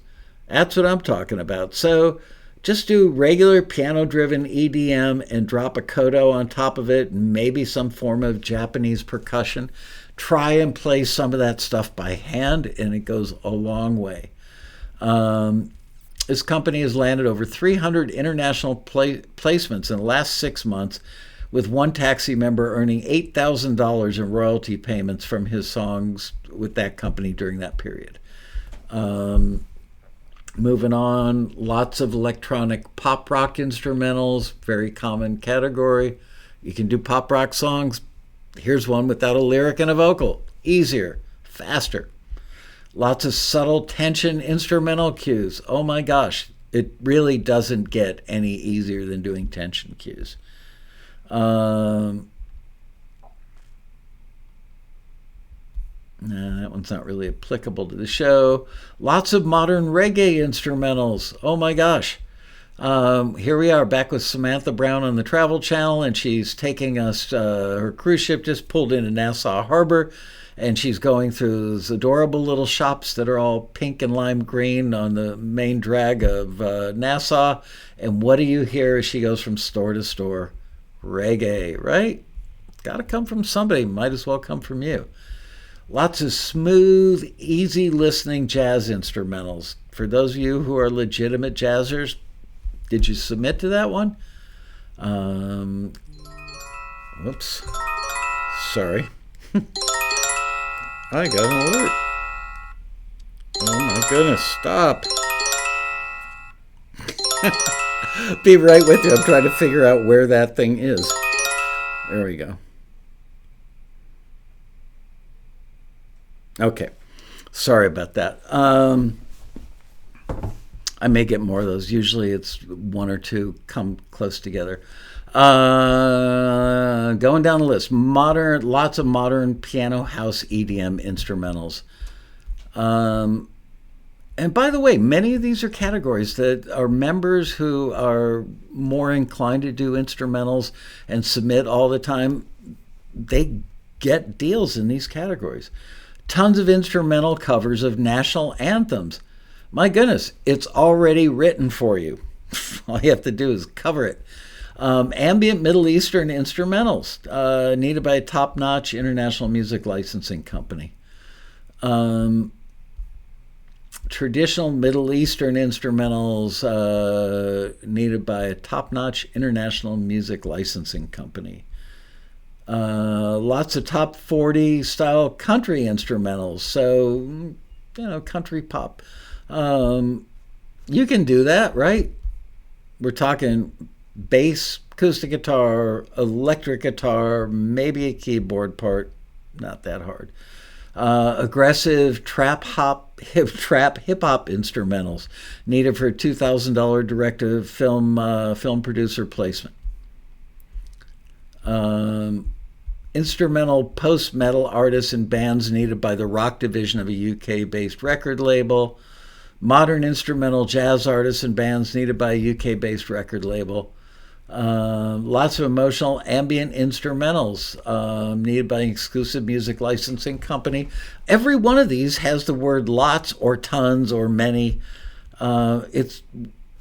[SPEAKER 1] That's what I'm talking about. So just do regular piano-driven EDM and drop a koto on top of it, and maybe some form of Japanese percussion. Try and play some of that stuff by hand, and it goes a long way. This company has landed over 300 international placements in the last 6 months, with one taxi member earning $8,000 in royalty payments from his songs with that company during that period. Moving on, lots of electronic pop rock instrumentals, very common category. You can do pop rock songs. Here's one without a lyric and a vocal. Easier, faster. Lots of subtle tension instrumental cues. Oh my gosh, it really doesn't get any easier than doing tension cues. That one's not really applicable to the show. Lots of modern reggae instrumentals. Oh my gosh. Here we are back with Samantha Brown on the Travel Channel, and she's taking us, her cruise ship just pulled into Nassau Harbor, and she's going through those adorable little shops that are all pink and lime green on the main drag of Nassau. And what do you hear as she goes from store to store? Reggae, right? Got to come from somebody. Might as well come from you. Lots of smooth, easy listening jazz instrumentals. For those of you who are legitimate jazzers, did you submit to that one? Whoops. Sorry. I got an alert. Oh my goodness, stop. Be right with you. I'm trying to figure out where that thing is. There we go. Okay. Sorry about that. I may get more of those. Usually it's one or two come close together. Going down the list. Lots of modern piano house EDM instrumentals. And by the way, many of these are categories that are members who are more inclined to do instrumentals and submit all the time. They get deals in these categories. Tons of instrumental covers of national anthems. My goodness, it's already written for you. All you have to do is cover it. Ambient Middle Eastern instrumentals needed by a top-notch international music licensing company. traditional Middle Eastern instrumentals needed by a top-notch international music licensing company. Lots of top 40 style country instrumentals. So, country pop. You can do that, right? We're talking bass, acoustic guitar, electric guitar, maybe a keyboard part. Not that hard. Aggressive trap hip hop instrumentals needed for $2,000 direct-to-film producer placement. Instrumental post-metal artists and bands needed by the rock division of a UK-based record label. Modern instrumental jazz artists and bands needed by a UK-based record label. Lots of emotional ambient instrumentals needed by an exclusive music licensing company. Every one of these has the word lots or tons or many. It's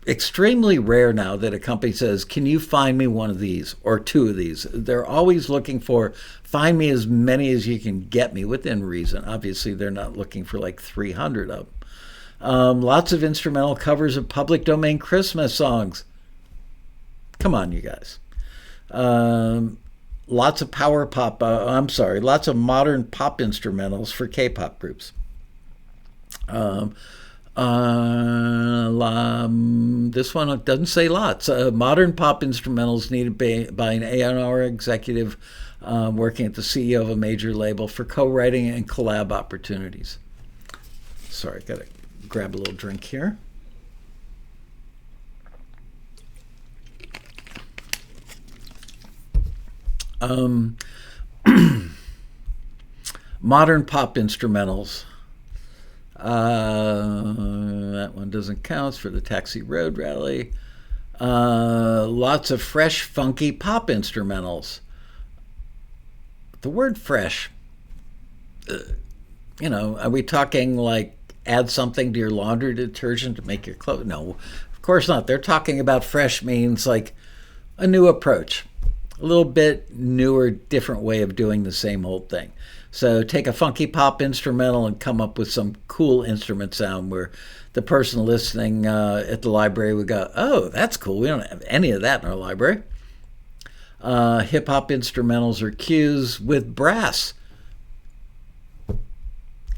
[SPEAKER 1] extremely rare now that a company says, can you find me one of these or two of these? They're always looking for, find me as many as you can get me within reason. Obviously, they're not looking for like 300 of them. Lots of instrumental covers of public domain Christmas songs. Come on, you guys. Lots of power pop, lots of modern pop instrumentals for K-pop groups. This one doesn't say lots. Modern pop instrumentals needed by an A&R executive working at the CEO of a major label for co-writing and collab opportunities. Sorry, got to grab a little drink here. Modern pop instrumentals. That one doesn't count for the Taxi Road Rally. Lots of fresh, funky pop instrumentals. The word fresh, are we talking like add something to your laundry detergent to make your clothes? No, of course not. They're talking about fresh means like a new approach, a little bit newer, different way of doing the same old thing. So take a funky pop instrumental and come up with some cool instrument sound where the person listening at the library would go, oh, that's cool. We don't have any of that in our library. Hip-hop instrumentals or cues with brass.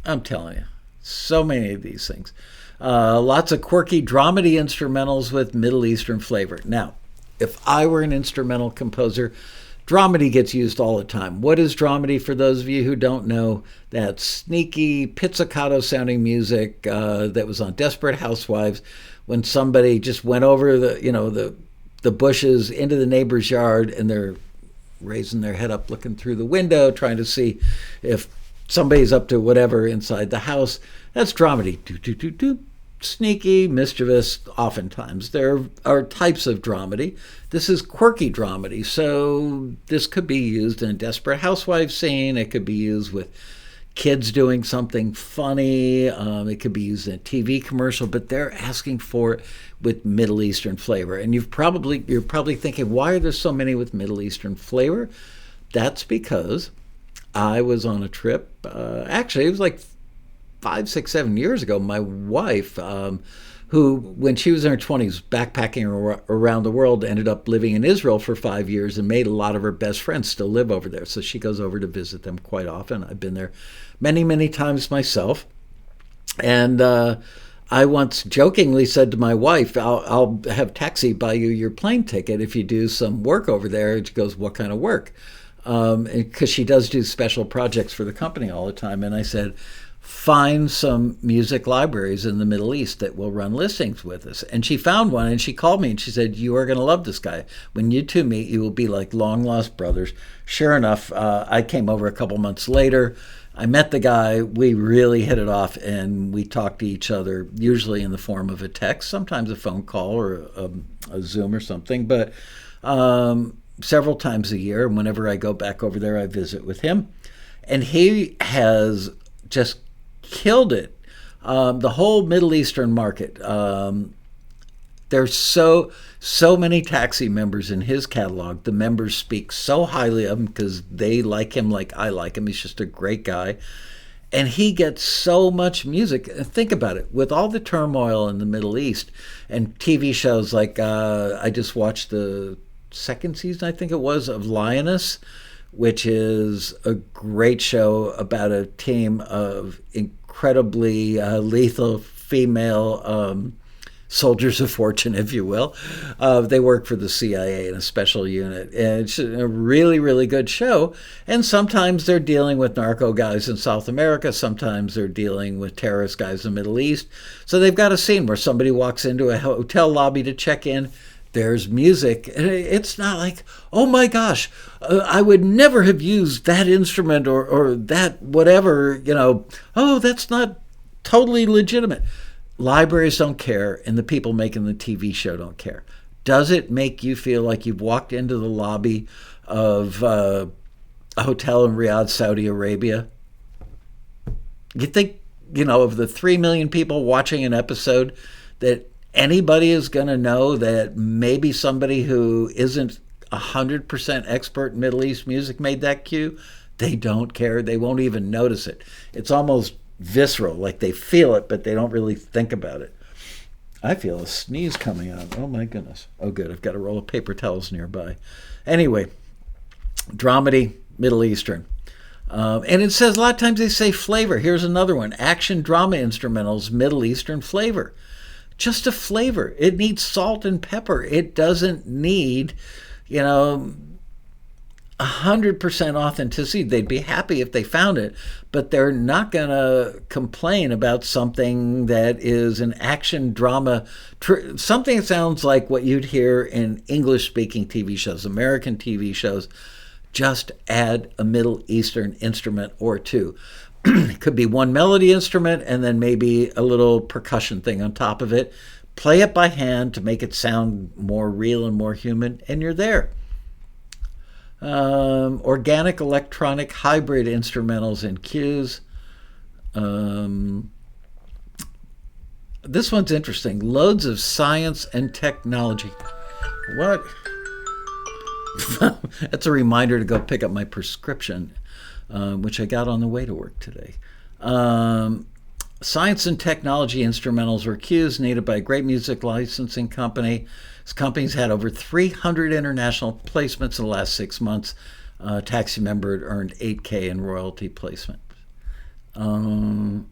[SPEAKER 1] I'm telling you, so many of these things. Lots of quirky dramedy instrumentals with Middle Eastern flavor. Now, if I were an instrumental composer, dramedy gets used all the time. What is dramedy? For those of you who don't know, that's sneaky, pizzicato-sounding music that was on Desperate Housewives when somebody just went over the bushes into the neighbor's yard and they're raising their head up, looking through the window, trying to see if somebody's up to whatever inside the house. That's dramedy. Do. Sneaky, mischievous, oftentimes. There are types of dramedy. This is quirky dramedy, so this could be used in a Desperate Housewives scene. It could be used with kids doing something funny. It could be used in a TV commercial, but they're asking for it with Middle Eastern flavor. And you're probably thinking, why are there so many with Middle Eastern flavor? That's because I was on a trip. Actually, it was like 5, 6, 7 years ago. My wife, who, when she was in her 20s, backpacking around the world, ended up living in Israel for 5 years and made a lot of her best friends still live over there. So she goes over to visit them quite often. I've been there many, many times myself. And I once jokingly said to my wife, I'll have Taxi buy you your plane ticket if you do some work over there. And she goes, what kind of work? Because she does do special projects for the company all the time. And I said, find some music libraries in the Middle East that will run listings with us. And she found one, and she called me and she said, you are going to love this guy. When you two meet, you will be like long lost brothers. Sure enough, I came over a couple months later. I met the guy. We really hit it off, and we talked to each other, usually in the form of a text, sometimes a phone call or a Zoom or something, but several times a year. And whenever I go back over there, I visit with him. And he has just killed it. The whole Middle Eastern market. There's so many Taxi members in his catalog. The members speak so highly of him because they like him like I like him. He's just a great guy. And he gets so much music. Think about it. With all the turmoil in the Middle East and TV shows like I just watched the second season, I think it was, of Lioness, which is a great show about a team of incredibly lethal female soldiers of fortune, if you will. They work for the CIA in a special unit. And it's a really, really good show. And sometimes they're dealing with narco guys in South America. Sometimes they're dealing with terrorist guys in the Middle East. So they've got a scene where somebody walks into a hotel lobby to check in. There's music. And it's not like, oh my gosh, I would never have used that instrument or that whatever, oh, that's not totally legitimate. Libraries don't care, and the people making the TV show don't care. Does it make you feel like you've walked into the lobby of a hotel in Riyadh, Saudi Arabia? You think, of the 3 million people watching an episode, that anybody is going to know that maybe somebody who isn't 100% expert in Middle East music made that cue? They don't care. They won't even notice it. It's almost visceral, like they feel it, but they don't really think about it. I feel a sneeze coming on. Oh my goodness. Oh good, I've got a roll of paper towels nearby. Anyway, dramedy, Middle Eastern. And it says, a lot of times they say flavor. Here's another one. Action drama instrumentals, Middle Eastern flavor. Just a flavor. It needs salt and pepper. It doesn't need, 100% authenticity. They'd be happy if they found it, but they're not going to complain about something that is an action drama, something that sounds like what you'd hear in English-speaking TV shows, American TV shows. Just add a Middle Eastern instrument or two. It could be one melody instrument and then maybe a little percussion thing on top of it. Play it by hand to make it sound more real and more human, and you're there. Organic, electronic, hybrid instrumentals and cues. This one's interesting. Loads of science and technology. What? That's a reminder to go pick up my prescription, which I got on the way to work today. Science and technology instrumentals or cues needed by a great music licensing company. This company's had over 300 international placements in the last 6 months. Taxi member had earned $8,000 in royalty placement. More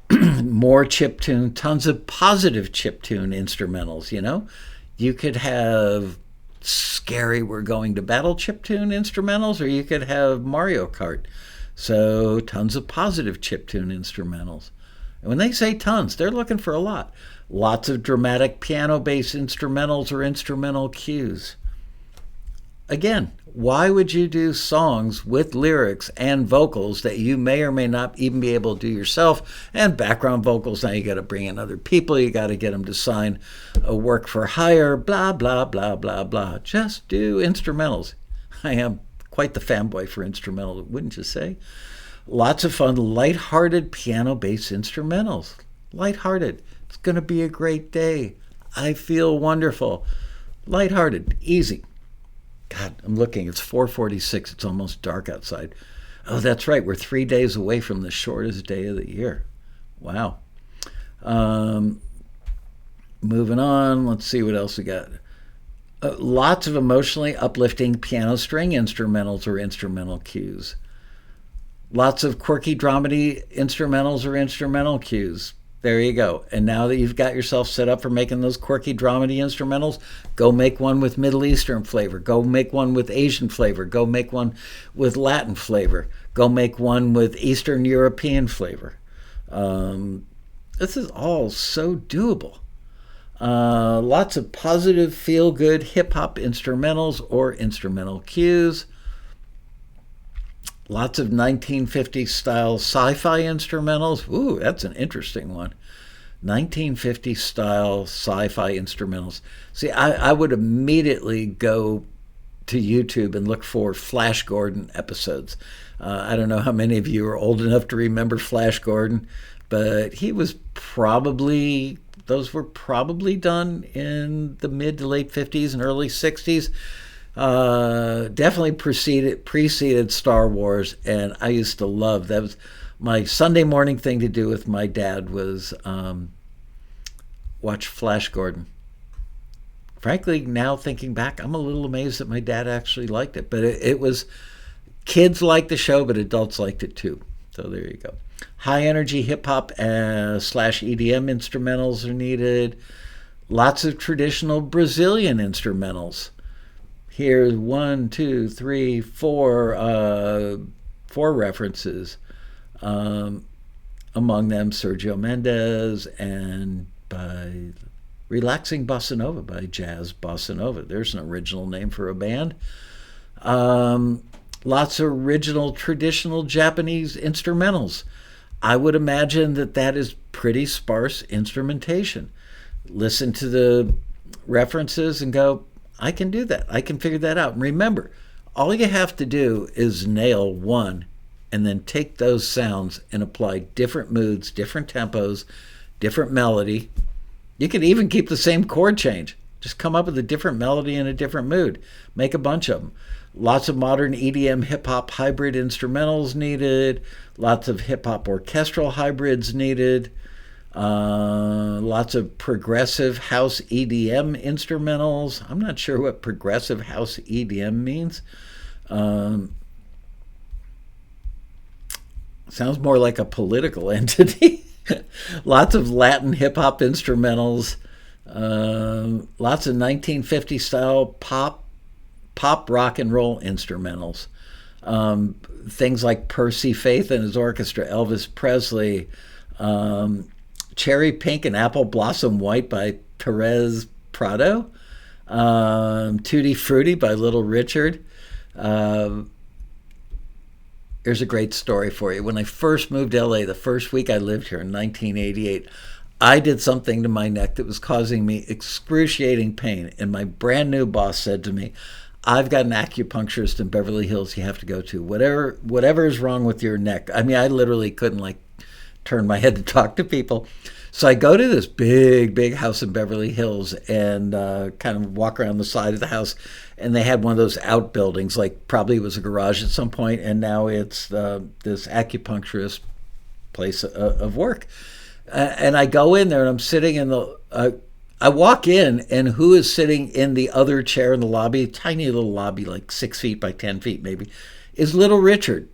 [SPEAKER 1] chiptune, tons of positive chiptune instrumentals, You could have scary we're going to battle chiptune instrumentals, or you could have Mario Kart. So tons of positive chiptune instrumentals. And when they say tons, they're looking for a lot. Lots of dramatic piano-based instrumentals or instrumental cues. Again, why would you do songs with lyrics and vocals that you may or may not even be able to do yourself, and background vocals? Now you got to bring in other people. You got to get them to sign a work for hire, blah, blah, blah, blah, blah. Just do instrumentals. I am quite the fanboy for instrumental, wouldn't you say? Lots of fun, lighthearted piano-based instrumentals. Lighthearted. It's going to be a great day. I feel wonderful. Lighthearted. Easy. God, I'm looking. It's 4:46. It's almost dark outside. Oh, that's right. We're 3 days away from the shortest day of the year. Wow. Moving on. Let's see what else we got. Lots of emotionally uplifting piano string instrumentals or instrumental cues. Lots of quirky dramedy instrumentals or instrumental cues. There you go. And now that you've got yourself set up for making those quirky dramedy instrumentals, go make one with Middle Eastern flavor. Go make one with Asian flavor. Go make one with Latin flavor. Go make one with Eastern European flavor. This is all so doable. Lots of positive, feel-good hip-hop instrumentals or instrumental cues. Lots of 1950s style sci-fi instrumentals. Ooh, that's an interesting one. 1950s style sci-fi instrumentals. See, I would immediately go to YouTube and look for Flash Gordon episodes. I don't know how many of you are old enough to remember Flash Gordon, but those were probably done in the mid to late 50s and early 60s. Definitely preceded Star Wars, and I used to love that. Was my Sunday morning thing to do with my dad was watch Flash Gordon. Frankly, now thinking back, I'm a little amazed that my dad actually liked it. But it was, kids liked the show, but adults liked it too. So there you go. High energy hip hop / EDM instrumentals are needed. Lots of traditional Brazilian instrumentals. Here's 1, 2, 3, 4, 4 references. Among them, Sergio Mendes and by Relaxing Bossa Nova by Jazz Bossa Nova. There's an original name for a band. Lots of original traditional Japanese instrumentals. I would imagine that is pretty sparse instrumentation. Listen to the references and go, I can do that. I can figure that out. And remember, all you have to do is nail one and then take those sounds and apply different moods, different tempos, different melody. You can even keep the same chord change. Just come up with a different melody and a different mood. Make a bunch of them. Lots of modern EDM hip-hop hybrid instrumentals needed. Lots of hip-hop orchestral hybrids needed. Lots of progressive house EDM instrumentals. I'm not sure what progressive house EDM means. Sounds more like a political entity. Lots of Latin hip-hop instrumentals. Lots of 1950 style pop, rock and roll instrumentals. Things like Percy Faith and his orchestra, Elvis Presley, Cherry Pink and Apple Blossom White by Therese Prado, Tutti Frutti by Little Richard. Here's a great story for you. When I first moved to LA, the first week I lived here in 1988, I did something to my neck that was causing me excruciating pain. And my brand new boss said to me, I've got an acupuncturist in Beverly Hills you have to go to. Whatever is wrong with your neck. I mean, I literally couldn't turn my head to talk to people. So I go to this big house in Beverly Hills and kind of walk around the side of the house. And they had one of those outbuildings, probably it was a garage at some point, and now it's this acupuncturist place of work. And I go in there, and I'm sitting in I walk in, and who is sitting in the other chair in the lobby, tiny little lobby, 6 feet by 10 feet maybe, is Little Richard.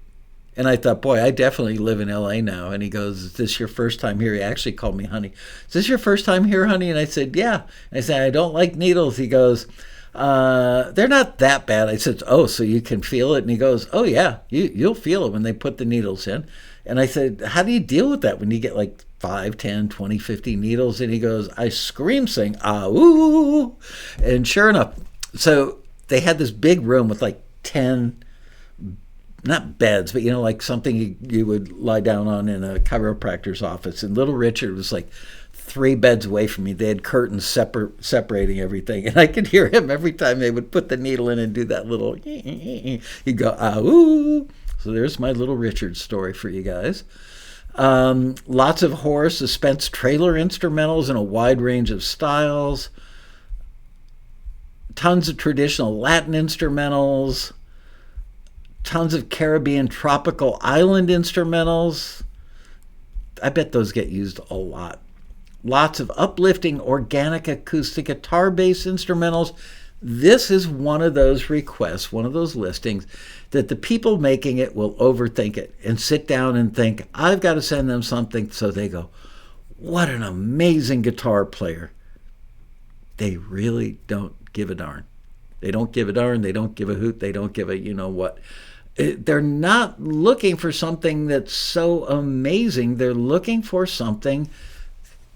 [SPEAKER 1] And I thought, boy, I definitely live in LA now. And he goes, is this your first time here? He actually called me honey. Is this your first time here, honey? And I said, yeah. And I said, I don't like needles. He goes, they're not that bad. I said, oh, so you can feel it? And he goes, oh, yeah, you'll feel it when they put the needles in. And I said, how do you deal with that when you get 5, 10, 20, 50 needles? And he goes, I scream, sing, ah, ooh. And sure enough, so they had this big room with 10, not beds, but, something you would lie down on in a chiropractor's office. And Little Richard was 3 beds away from me. They had curtains separating everything. And I could hear him every time they would put the needle in and do that little, he'd go, ah, ooh. So there's my Little Richard story for you guys. Lots of horror suspense trailer instrumentals in a wide range of styles. Tons of traditional Latin instrumentals. Tons of Caribbean tropical island instrumentals. I bet those get used a lot. Lots of uplifting organic acoustic guitar-based instrumentals. This is one of those requests, one of those listings, that the people making it will overthink it and sit down and think, I've got to send them something. So they go, what an amazing guitar player. They really don't give a darn. They don't give a darn. They don't give a hoot. They don't give a you-know-what. They're not looking for something that's so amazing. They're looking for something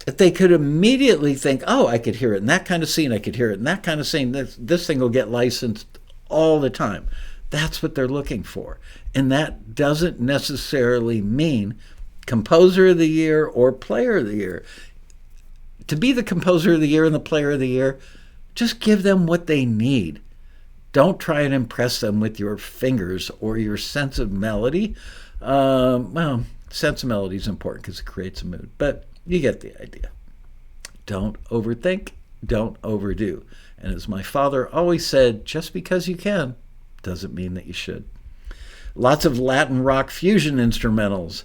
[SPEAKER 1] that they could immediately think, oh, I could hear it in that kind of scene. I could hear it in that kind of scene. This thing will get licensed all the time. That's what they're looking for. And that doesn't necessarily mean composer of the year or player of the year. To be the composer of the year and the player of the year, just give them what they need. Don't try and impress them with your fingers or your sense of melody. Sense of melody is important because it creates a mood, but you get the idea. Don't overthink, don't overdo. And as my father always said, just because you can doesn't mean that you should. Lots of Latin rock fusion instrumentals.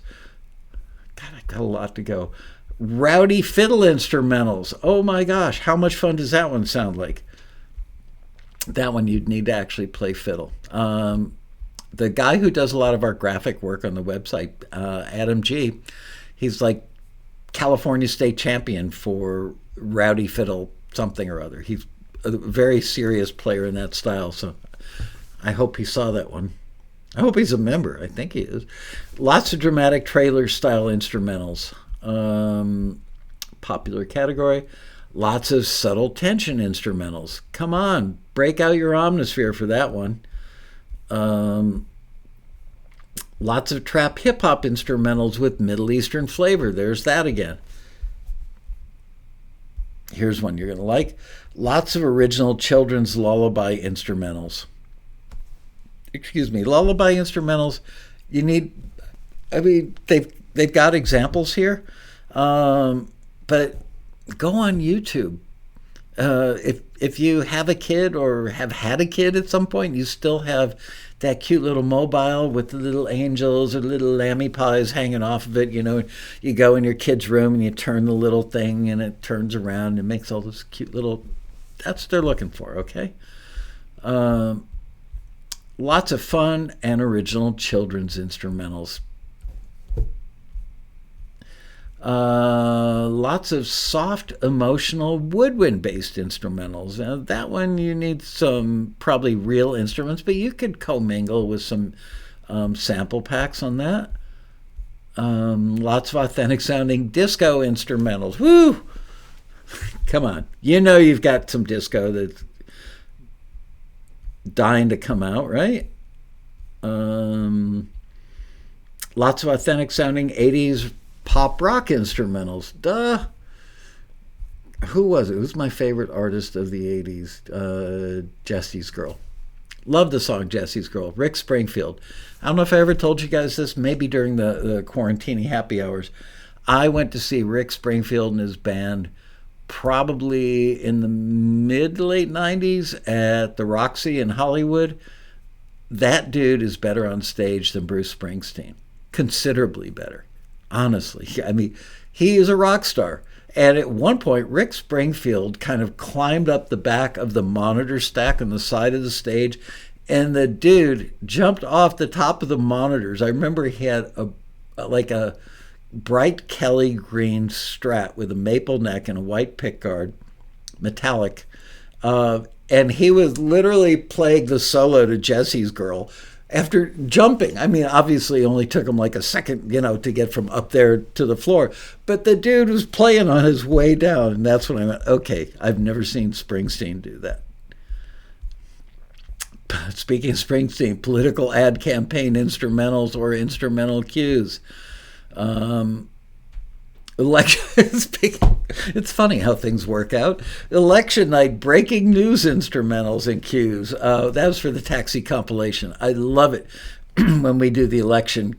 [SPEAKER 1] God, I got a lot to go. Rowdy fiddle instrumentals. Oh my gosh, how much fun does that one sound like? That one you'd need to actually play fiddle. The guy who does a lot of our graphic work on the website, Adam G., he's like California state champion for rowdy fiddle something or other. He's a very serious player in that style, so I hope he saw that one. I hope he's a member. I think he is. Lots of dramatic trailer style instrumentals. Popular category. Lots of subtle tension instrumentals. Come on, break out your omnisphere for that one. Lots of trap hip-hop instrumentals with Middle Eastern flavor. There's that again. Here's one you're going to like. Lots of original children's lullaby instrumentals. Lullaby instrumentals. You need, I mean, they've got examples here, but go on YouTube. If you have a kid or have had a kid at some point, you still have that cute little mobile with the little angels or little lammy pies hanging off of it. You know, you go in your kid's room and you turn the little thing and it turns around and makes all this cute little, that's what they're looking for, okay? Lots of fun and original children's instrumentals. Lots of soft, emotional woodwind-based instrumentals. Now, that one you need some probably real instruments, but you could commingle with some sample packs on that. Lots of authentic-sounding disco instrumentals. Woo! Come on. You know you've got some disco that's dying to come out, right? Lots of authentic-sounding 80s pop rock instrumentals. Duh. Who was it? Who's my favorite artist of the 80s? Jesse's Girl. Love the song Jesse's Girl. Rick Springfield. I don't know if I ever told you guys this, maybe during the quarantini happy hours. I went to see Rick Springfield and his band probably in the mid-late 90s at the Roxy in Hollywood. That dude is better on stage than Bruce Springsteen. Considerably better. Honestly, I mean, he is a rock star. And at one point, Rick Springfield kind of climbed up the back of the monitor stack on the side of the stage, and the dude jumped off the top of the monitors. I remember he had a bright Kelly green Strat with a maple neck and a white pickguard, metallic, and he was literally playing the solo to Jesse's Girl after jumping. I mean, obviously it only took him like a second, to get from up there to the floor. But the dude was playing on his way down, and that's when I went, okay, I've never seen Springsteen do that. Speaking of Springsteen, political ad campaign instrumentals or instrumental cues. It's funny how things work out. Election night breaking news instrumentals and cues. That was for the Taxi compilation. I love it when we do the election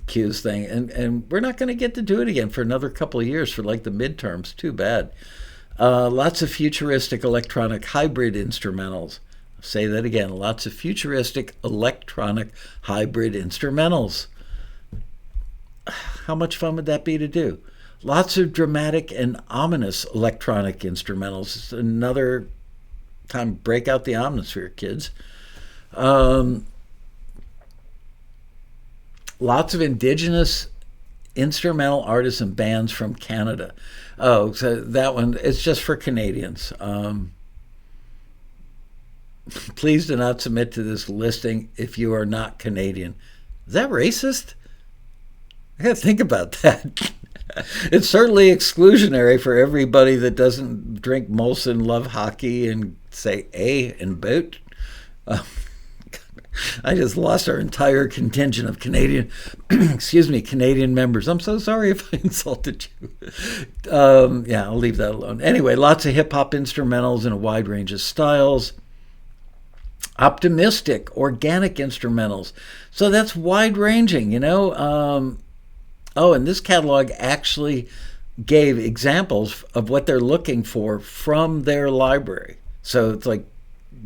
[SPEAKER 1] cues thing. And we're not going to get to do it again for another couple of years for like the midterms. Too bad. Lots of futuristic electronic hybrid instrumentals. I'll say that again. Lots of futuristic electronic hybrid instrumentals. How much fun would that be to do? Lots of dramatic and ominous electronic instrumentals. It's another time, break out the omnisphere, kids. Lots of indigenous instrumental artists and bands from Canada. Oh, so that one, it's just for Canadians. Please do not submit to this listing if you are not Canadian. Is that racist? I gotta think about that. It's certainly exclusionary for everybody that doesn't drink Molson, love hockey, and say A and boot. I just lost our entire contingent of Canadian, Canadian members. I'm so sorry if I insulted you. Yeah, I'll leave that alone. Anyway, lots of hip-hop instrumentals in a wide range of styles. Optimistic, organic instrumentals. So that's wide-ranging, and this catalog actually gave examples of what they're looking for from their library. So it's like,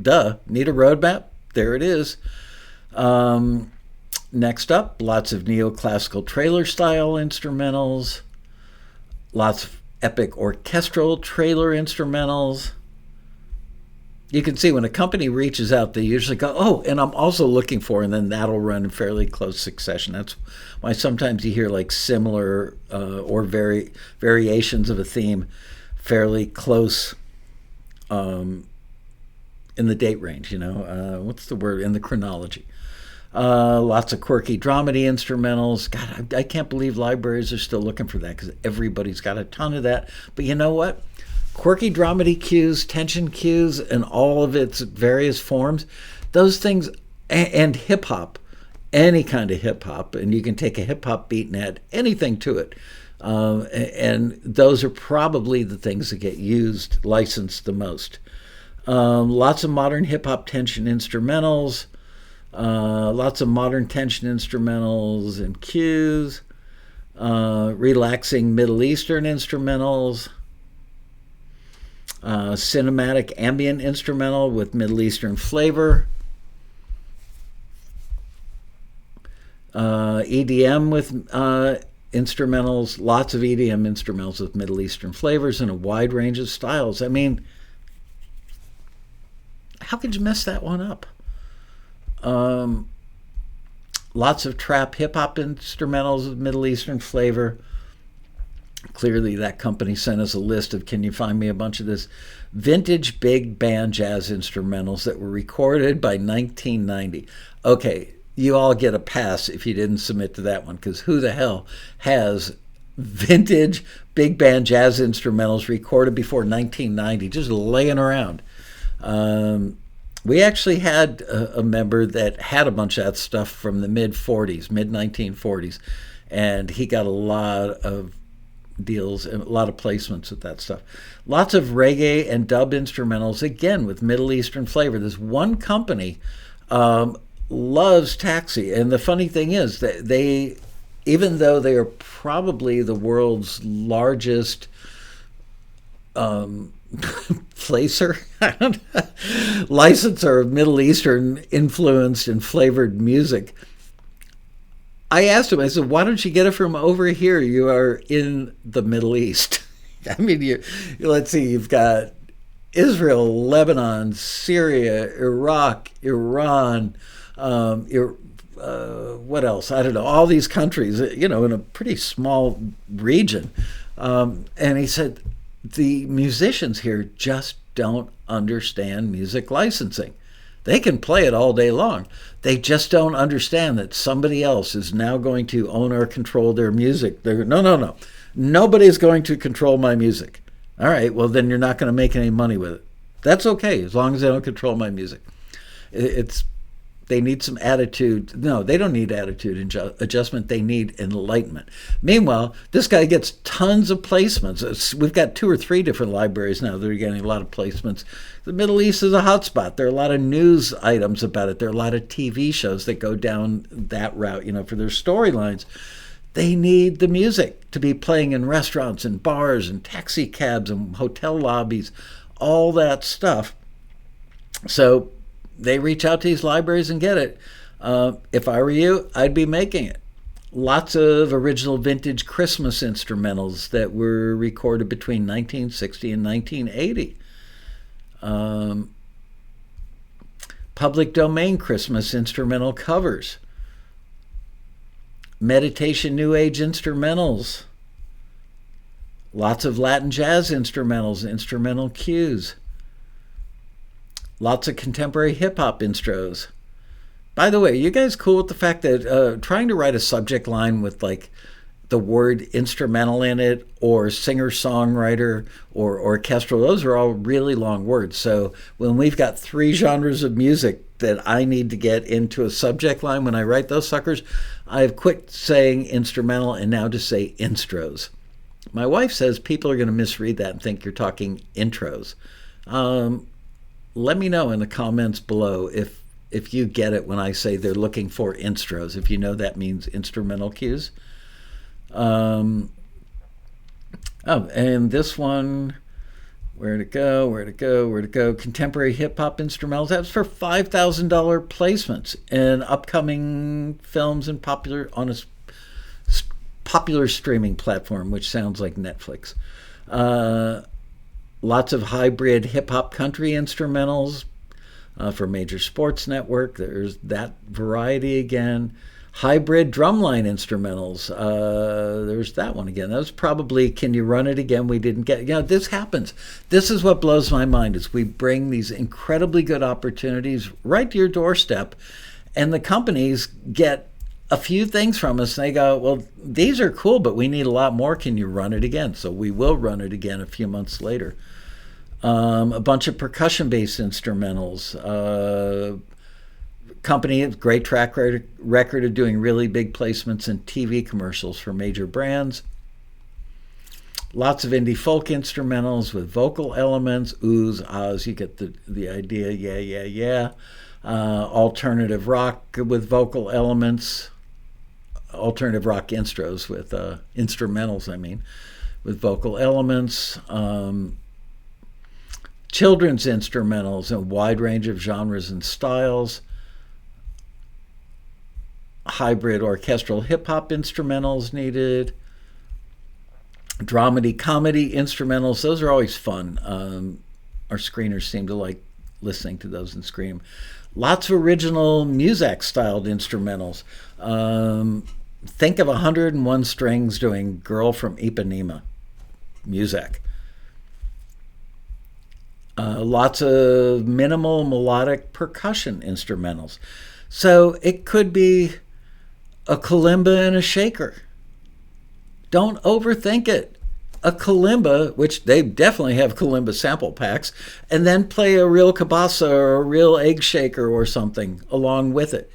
[SPEAKER 1] duh, need a roadmap? There it is. Next up, lots of neoclassical trailer style instrumentals, lots of epic orchestral trailer instrumentals. You can see when a company reaches out, they usually go, oh, and I'm also looking for, and then that'll run in fairly close succession. That's why sometimes you hear like similar or variations of a theme fairly close in the date range, what's the word, in the chronology. Lots of quirky dramedy instrumentals. God, I can't believe libraries are still looking for that because everybody's got a ton of that. But you know what? Quirky dramedy cues, tension cues, and all of its various forms, those things, and hip-hop, any kind of hip-hop, and you can take a hip-hop beat and add anything to it. And those are probably the things that get used, licensed the most. Lots of modern hip-hop tension instrumentals, lots of modern tension instrumentals and cues, relaxing Middle Eastern instrumentals, cinematic ambient instrumental with Middle Eastern flavor, EDM with instrumentals, lots of EDM instrumentals with Middle Eastern flavors in a wide range of styles. I mean, how could you mess that one up? Lots of trap hip-hop instrumentals with Middle Eastern flavor. Clearly, that company sent us a list of, can you find me a bunch of this? Vintage big band jazz instrumentals that were recorded by 1990. Okay, you all get a pass if you didn't submit to that one, because who the hell has vintage big band jazz instrumentals recorded before 1990 just laying around? We actually had a member that had a bunch of that stuff from the mid-40s, mid-1940s, and he got a lot of deals and a lot of placements with that stuff. Lots of reggae and dub instrumentals, again, with Middle Eastern flavor. This one company loves Taxi, and the funny thing is that they, even though they are probably the world's largest licensor of Middle Eastern influenced and flavored music, I asked him, I said, why don't you get it from over here? You are in the Middle East. I mean, let's see, you've got Israel, Lebanon, Syria, Iraq, Iran, what else? I don't know, all these countries, in a pretty small region. And he said, the musicians here just don't understand music licensing. They can play it all day long. They just don't understand that somebody else is now going to own or control their music. No. Nobody's going to control my music. All right, well, then you're not going to make any money with it. That's okay, as long as they don't control my music. They need some attitude. No, they don't need attitude adjustment. They need enlightenment. Meanwhile, this guy gets tons of placements. We've got 2 or 3 different libraries now that are getting a lot of placements. The Middle East is a hotspot. There are a lot of news items about it. There are a lot of TV shows that go down that route, for their storylines. They need the music to be playing in restaurants and bars and taxi cabs and hotel lobbies, all that stuff. So they reach out to these libraries and get it. If I were you, I'd be making it. Lots of original vintage Christmas instrumentals that were recorded between 1960 and 1980. Public domain Christmas instrumental covers. Meditation New Age instrumentals. Lots of Latin jazz instrumentals, instrumental cues. Lots of contemporary hip-hop intros. By the way, you guys cool with the fact that trying to write a subject line with like the word instrumental in it, or singer-songwriter, or orchestral, those are all really long words. So when we've got 3 genres of music that I need to get into a subject line when I write those suckers, I've quit saying instrumental and now just say instros. My wife says people are going to misread that and think you're talking intros. Let me know in the comments below if you get it when I say they're looking for instros, if you know that means instrumental cues. And this one Where'd it go? Where'd it go? Where'd it go? Contemporary hip hop instrumentals. That's for $5,000 placements in upcoming films and popular streaming platform, which sounds like Netflix. Lots of hybrid hip hop country instrumentals for major sports network. There's that variety again. Hybrid drumline instrumentals. There's that one again. That was probably Can You Run It Again? We didn't get. This happens. This is what blows my mind is we bring these incredibly good opportunities right to your doorstep, and the companies get a few things from us. And they go, well, these are cool, but we need a lot more. Can you run it again? So we will run it again a few months later. A bunch of percussion-based instrumentals. Company, great track record of doing really big placements in TV commercials for major brands. Lots of indie folk instrumentals with vocal elements, oohs, ahs, you get the idea, yeah. Alternative rock with vocal elements, alternative rock instrumentals, with vocal elements. Children's instrumentals in a wide range of genres and styles. Hybrid orchestral hip-hop instrumentals needed. Dramedy comedy instrumentals, those are always fun. Our screeners seem to like listening to those and scream. Lots of original Muzak-styled instrumentals. Think of 101 strings doing Girl from Ipanema, Muzak. Lots of minimal melodic percussion instrumentals. So it could be a kalimba and a shaker. Don't overthink it. A kalimba, which they definitely have kalimba sample packs, and then play a real kabasa or a real egg shaker or something along with it.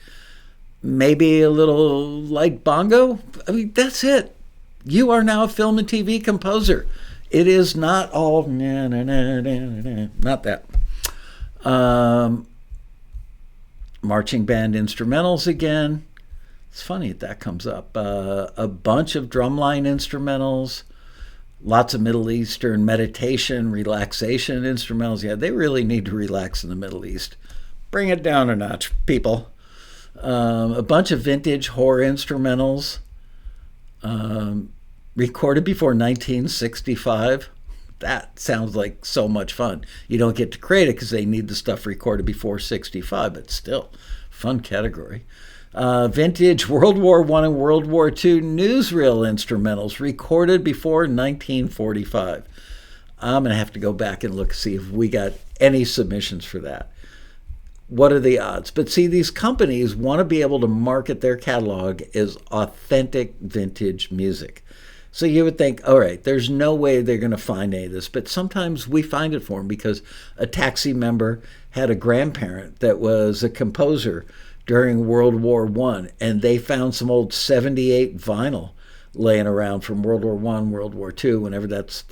[SPEAKER 1] Maybe a little light bongo. I mean, that's it. You are now a film and TV composer. It is not all not that. Marching band instrumentals again. It's funny that comes up. A bunch of drumline instrumentals, lots of Middle Eastern meditation, relaxation instrumentals. Yeah, they really need to relax in the Middle East. Bring it down a notch, people. A bunch of vintage horror instrumentals recorded before 1965. That sounds like so much fun. You don't get to create it because they need the stuff recorded before 65, but still, fun category. Vintage World War I and World War II newsreel instrumentals recorded before 1945. I'm going to have to go back and look, see if we got any submissions for that. What are the odds? But see, these companies want to be able to market their catalog as authentic vintage music. So you would think, all right, there's no way they're going to find any of this. But sometimes we find it for them because a taxi member had a grandparent that was a composer during World War I, and they found some old 78 vinyl laying around from World War I, World War II, whenever that's,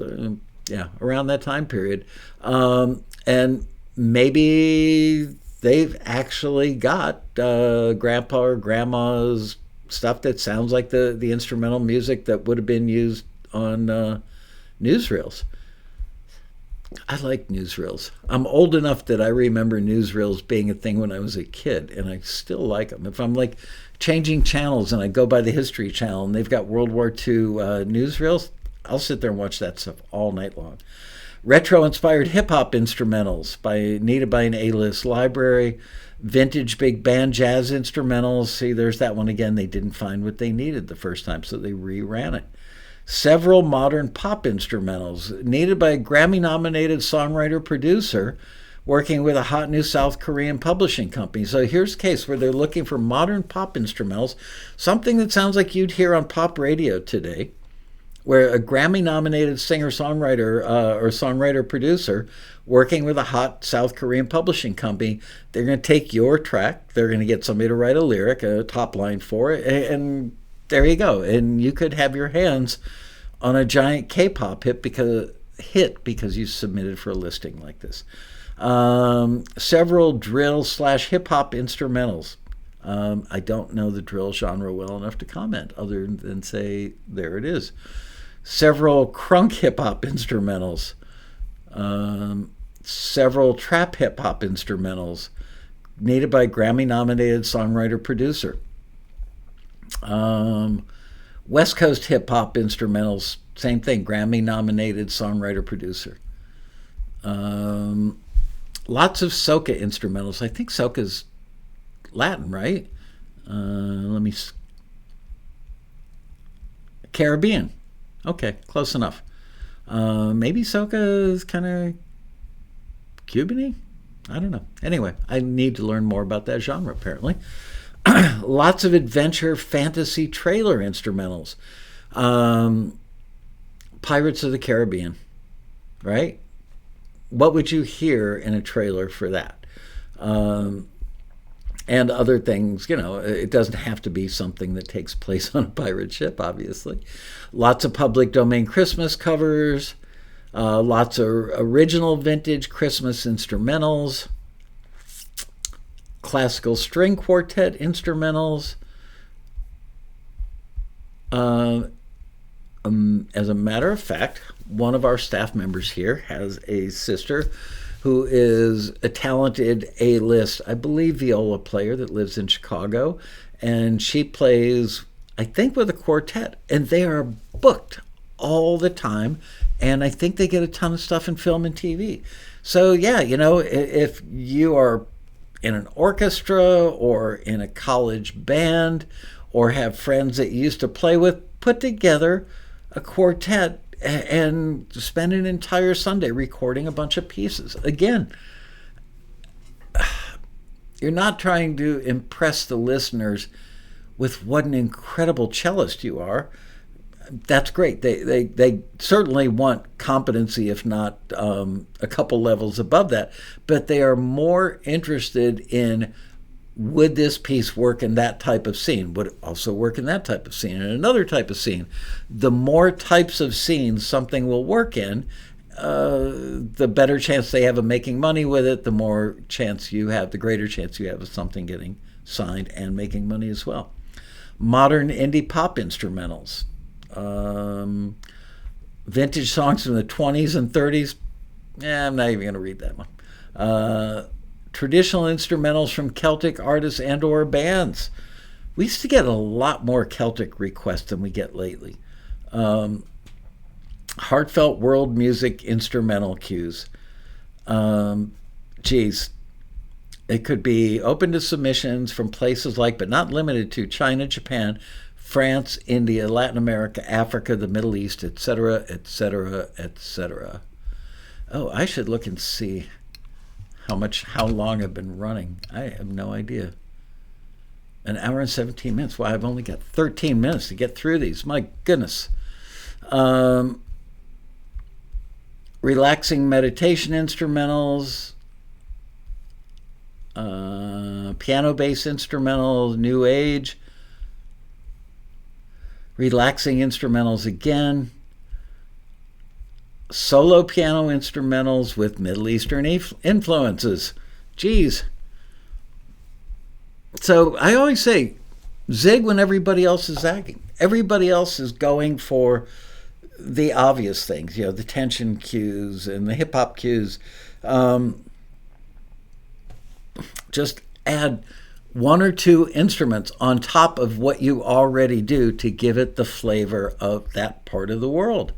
[SPEAKER 1] around that time period. And maybe they've actually got grandpa or grandma's stuff that sounds like the instrumental music that would have been used on newsreels. I like newsreels. I'm old enough that I remember newsreels being a thing when I was a kid, and I still like them. If I'm like changing channels and I go by the History Channel and they've got World War II newsreels, I'll sit there and watch that stuff all night long. Retro-inspired hip-hop instrumentals needed by an A-list library. Vintage big band jazz instrumentals. See, there's that one again. They didn't find what they needed the first time, so they reran it. Several modern pop instrumentals needed by a Grammy-nominated songwriter-producer working with a hot new South Korean publishing company. So here's a case where they're looking for modern pop instrumentals, something that sounds like you'd hear on pop radio today, where a Grammy-nominated singer-songwriter or songwriter-producer working with a hot South Korean publishing company, they're going to take your track, they're going to get somebody to write a lyric, a top line for it, and there you go. And you could have your hands on a giant K-pop hit because you submitted for a listing like this. Several drill/hip-hop instrumentals. I don't know the drill genre well enough to comment other than say, there it is. Several crunk hip-hop instrumentals. Several trap hip-hop instrumentals needed by Grammy-nominated songwriter-producer. West Coast hip-hop instrumentals, same thing, Grammy-nominated songwriter-producer. Lots of soca instrumentals. I think soca's Latin, right? Caribbean. Okay, close enough. Maybe soca is kind of Cuban-y? I don't know. Anyway, I need to learn more about that genre, apparently. Lots of adventure fantasy trailer instrumentals. Pirates of the Caribbean, right? What would you hear in a trailer for that? And other things, it doesn't have to be something that takes place on a pirate ship, obviously. Lots of public domain Christmas covers, lots of original vintage Christmas instrumentals, classical string quartet instrumentals. As a matter of fact, one of our staff members here has a sister who is a talented A-list, I believe, viola player that lives in Chicago. And she plays, I think, with a quartet. And they are booked all the time. And I think they get a ton of stuff in film and TV. So, yeah, if you are in an orchestra or in a college band or have friends that you used to play with, put together a quartet and spend an entire Sunday recording a bunch of pieces. Again, you're not trying to impress the listeners with what an incredible cellist you are. That's great. They certainly want competency, if not a couple levels above that. But they are more interested in, would this piece work in that type of scene? Would it also work in that type of scene and another type of scene? The more types of scenes something will work in, the better chance they have of making money with it, the more chance you have, the greater chance you have of something getting signed and making money as well. Modern indie pop instrumentals. Vintage songs from the 20s and 30s. I'm not even going to read that one. Traditional instrumentals from Celtic artists and or bands. We used to get a lot more Celtic requests than we get lately. Heartfelt world music instrumental cues. It could be open to submissions from places like, but not limited to, China, Japan, France, India, Latin America, Africa, the Middle East, etc., etc., etc. Oh, I should look and see how long I've been running. I have no idea. An hour and 17 minutes. Well, I've only got 13 minutes to get through these. My goodness. Relaxing meditation instrumentals, piano-based instrumentals, new age, relaxing instrumentals again, solo piano instrumentals with Middle Eastern influences. Geez. So I always say, zig when everybody else is zagging. Everybody else is going for the obvious things, the tension cues and the hip-hop cues. Just add one or two instruments on top of what you already do to give it the flavor of that part of the world.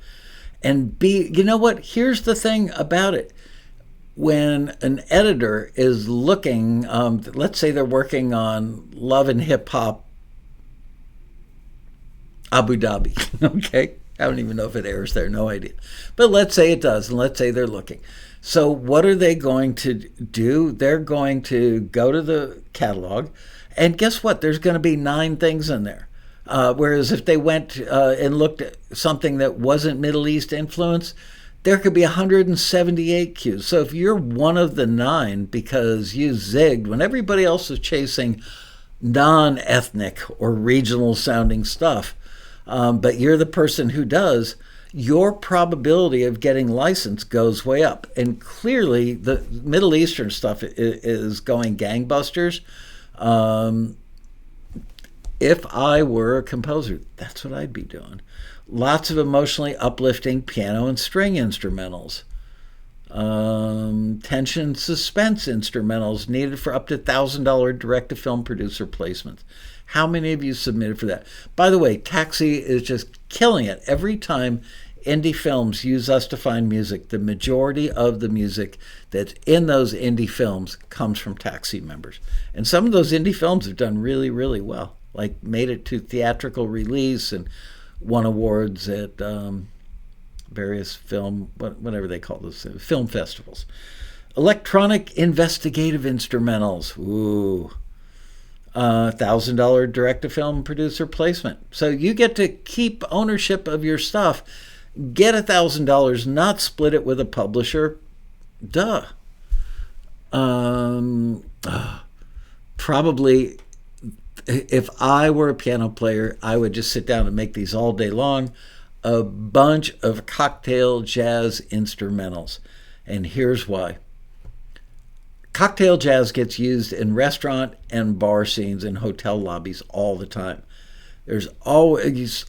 [SPEAKER 1] And you know what? Here's the thing about it. When an editor is looking, let's say they're working on Love and Hip Hop Abu Dhabi, okay? I don't even know if it airs there, no idea. But let's say it does, and let's say they're looking. So what are they going to do? They're going to go to the catalog, and guess what? There's going to be 9 things in there. Whereas if they went and looked at something that wasn't Middle East influence, there could be 178 cues. So if you're one of the 9 because you zigged when everybody else is chasing non-ethnic or regional sounding stuff, but you're the person who does, your probability of getting licensed goes way up. And clearly the Middle Eastern stuff is going gangbusters. If I were a composer, that's what I'd be doing. Lots of emotionally uplifting piano and string instrumentals. Tension suspense instrumentals needed for up to $1,000 direct-to-film producer placements. How many of you submitted for that? By the way, Taxi is just killing it. Every time indie films use us to find music, the majority of the music that's in those indie films comes from Taxi members. And some of those indie films have done really, really well, like made it to theatrical release and won awards at various film, whatever they call those, film festivals. Electronic investigative instrumentals. Ooh. $1,000 direct-to-film producer placement. So you get to keep ownership of your stuff. Get $1,000, not split it with a publisher. Duh. Probably, if I were a piano player, I would just sit down and make these all day long. A bunch of cocktail jazz instrumentals. And here's why. Cocktail jazz gets used in restaurant and bar scenes and hotel lobbies all the time. There's almost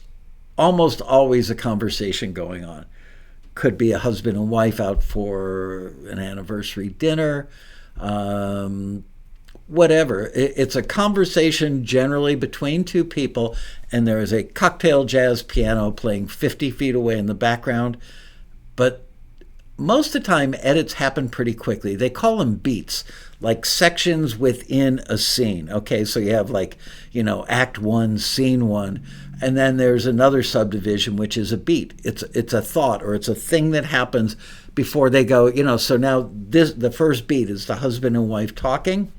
[SPEAKER 1] always a conversation going on. Could be a husband and wife out for an anniversary dinner, whatever. It's a conversation generally between two people, and there is a cocktail jazz piano playing 50 feet away in the background. But most of the time, edits happen pretty quickly. They call them beats, like sections within a scene. Okay, so you have Act 1, Scene 1, and then there's another subdivision, which is a beat. It's a thought, or it's a thing that happens before they go, so now the first beat is the husband and wife talking.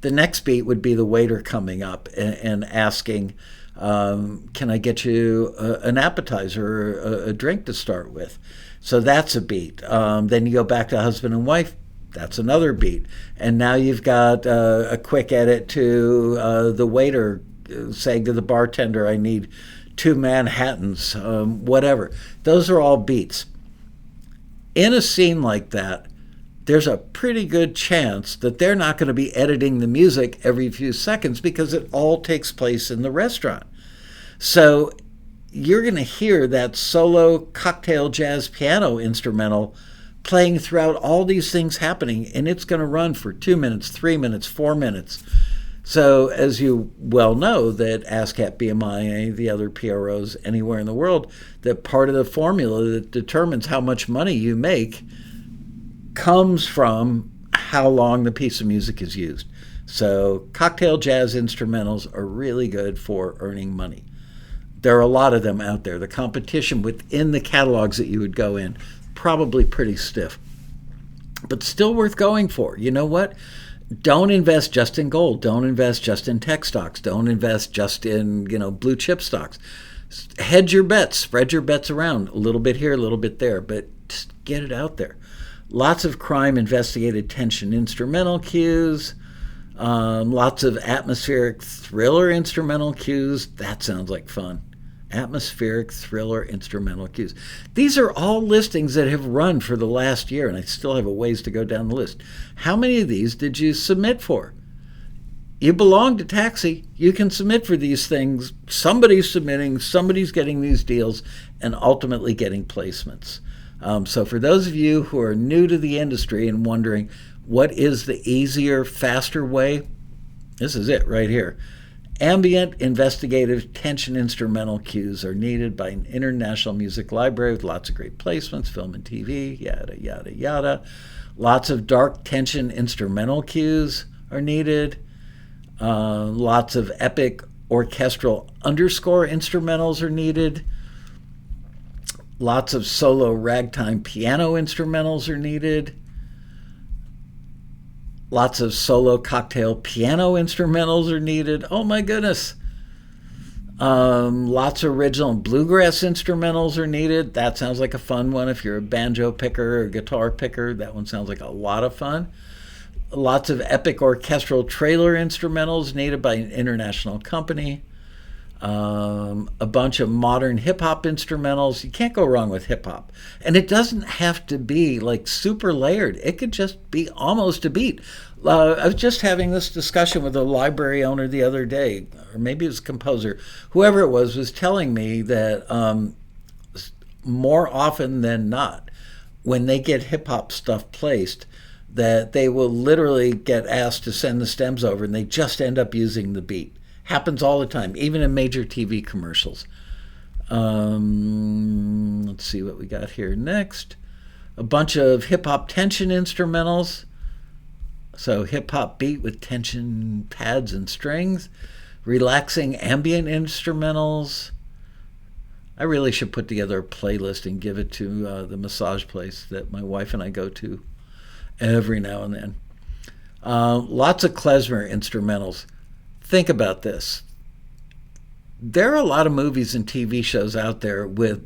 [SPEAKER 1] The next beat would be the waiter coming up and asking, can I get you an appetizer or a drink to start with? So that's a beat. Then you go back to husband and wife. That's another beat. And now you've got a quick edit to the waiter saying to the bartender, I need 2 Manhattans, whatever. Those are all beats. In a scene like that, there's a pretty good chance that they're not going to be editing the music every few seconds because it all takes place in the restaurant. So you're going to hear that solo cocktail jazz piano instrumental playing throughout all these things happening, and it's going to run for 2 minutes, 3 minutes, 4 minutes. So as you well know, that ASCAP, BMI, any of the other PROs anywhere in the world, that part of the formula that determines how much money you make comes from how long the piece of music is used. So cocktail jazz instrumentals are really good for earning money. There are a lot of them out there. The competition within the catalogs that you would go in, probably pretty stiff, but still worth going for. You know what? Don't invest just in gold. Don't invest just in tech stocks. Don't invest just in, blue chip stocks. Hedge your bets. Spread your bets around. A little bit here, a little bit there, but just get it out there. Lots of crime investigated tension instrumental cues. Lots of atmospheric thriller instrumental cues. That sounds like fun. Atmospheric thriller instrumental cues. These are all listings that have run for the last year, and I still have a ways to go down the list. How many of these did you submit for? You belong to Taxi. You can submit for these things. Somebody's submitting, somebody's getting these deals, and ultimately getting placements. So for those of you who are new to the industry and wondering what is the easier, faster way, this is it right here. Ambient investigative tension instrumental cues are needed by an international music library with lots of great placements, film and TV, yada, yada, yada. Lots of dark tension instrumental cues are needed. Lots of epic orchestral underscore instrumentals are needed. Lots of solo ragtime piano instrumentals are needed. Lots of solo cocktail piano instrumentals are needed. Oh my goodness. Lots of original bluegrass instrumentals are needed. That sounds like a fun one. If you're a banjo picker or guitar picker, that one sounds like a lot of fun. Lots of epic orchestral trailer instrumentals needed by an international company. A bunch of modern hip-hop instrumentals. You can't go wrong with hip-hop. And it doesn't have to be like super layered. It could just be almost a beat. I was just having this discussion with a library owner the other day, or maybe it was a composer. Whoever it was telling me that more often than not, when they get hip hop stuff placed, that they will literally get asked to send the stems over and they just end up using the beat. Happens all the time, even in major TV commercials. Let's see what we got here next. A bunch of hip hop tension instrumentals. So hip hop beat with tension pads and strings. Relaxing ambient instrumentals. I really should put together a playlist and give it to the massage place that my wife and I go to every now and then. Lots of klezmer instrumentals. Think about this. There are a lot of movies and TV shows out there with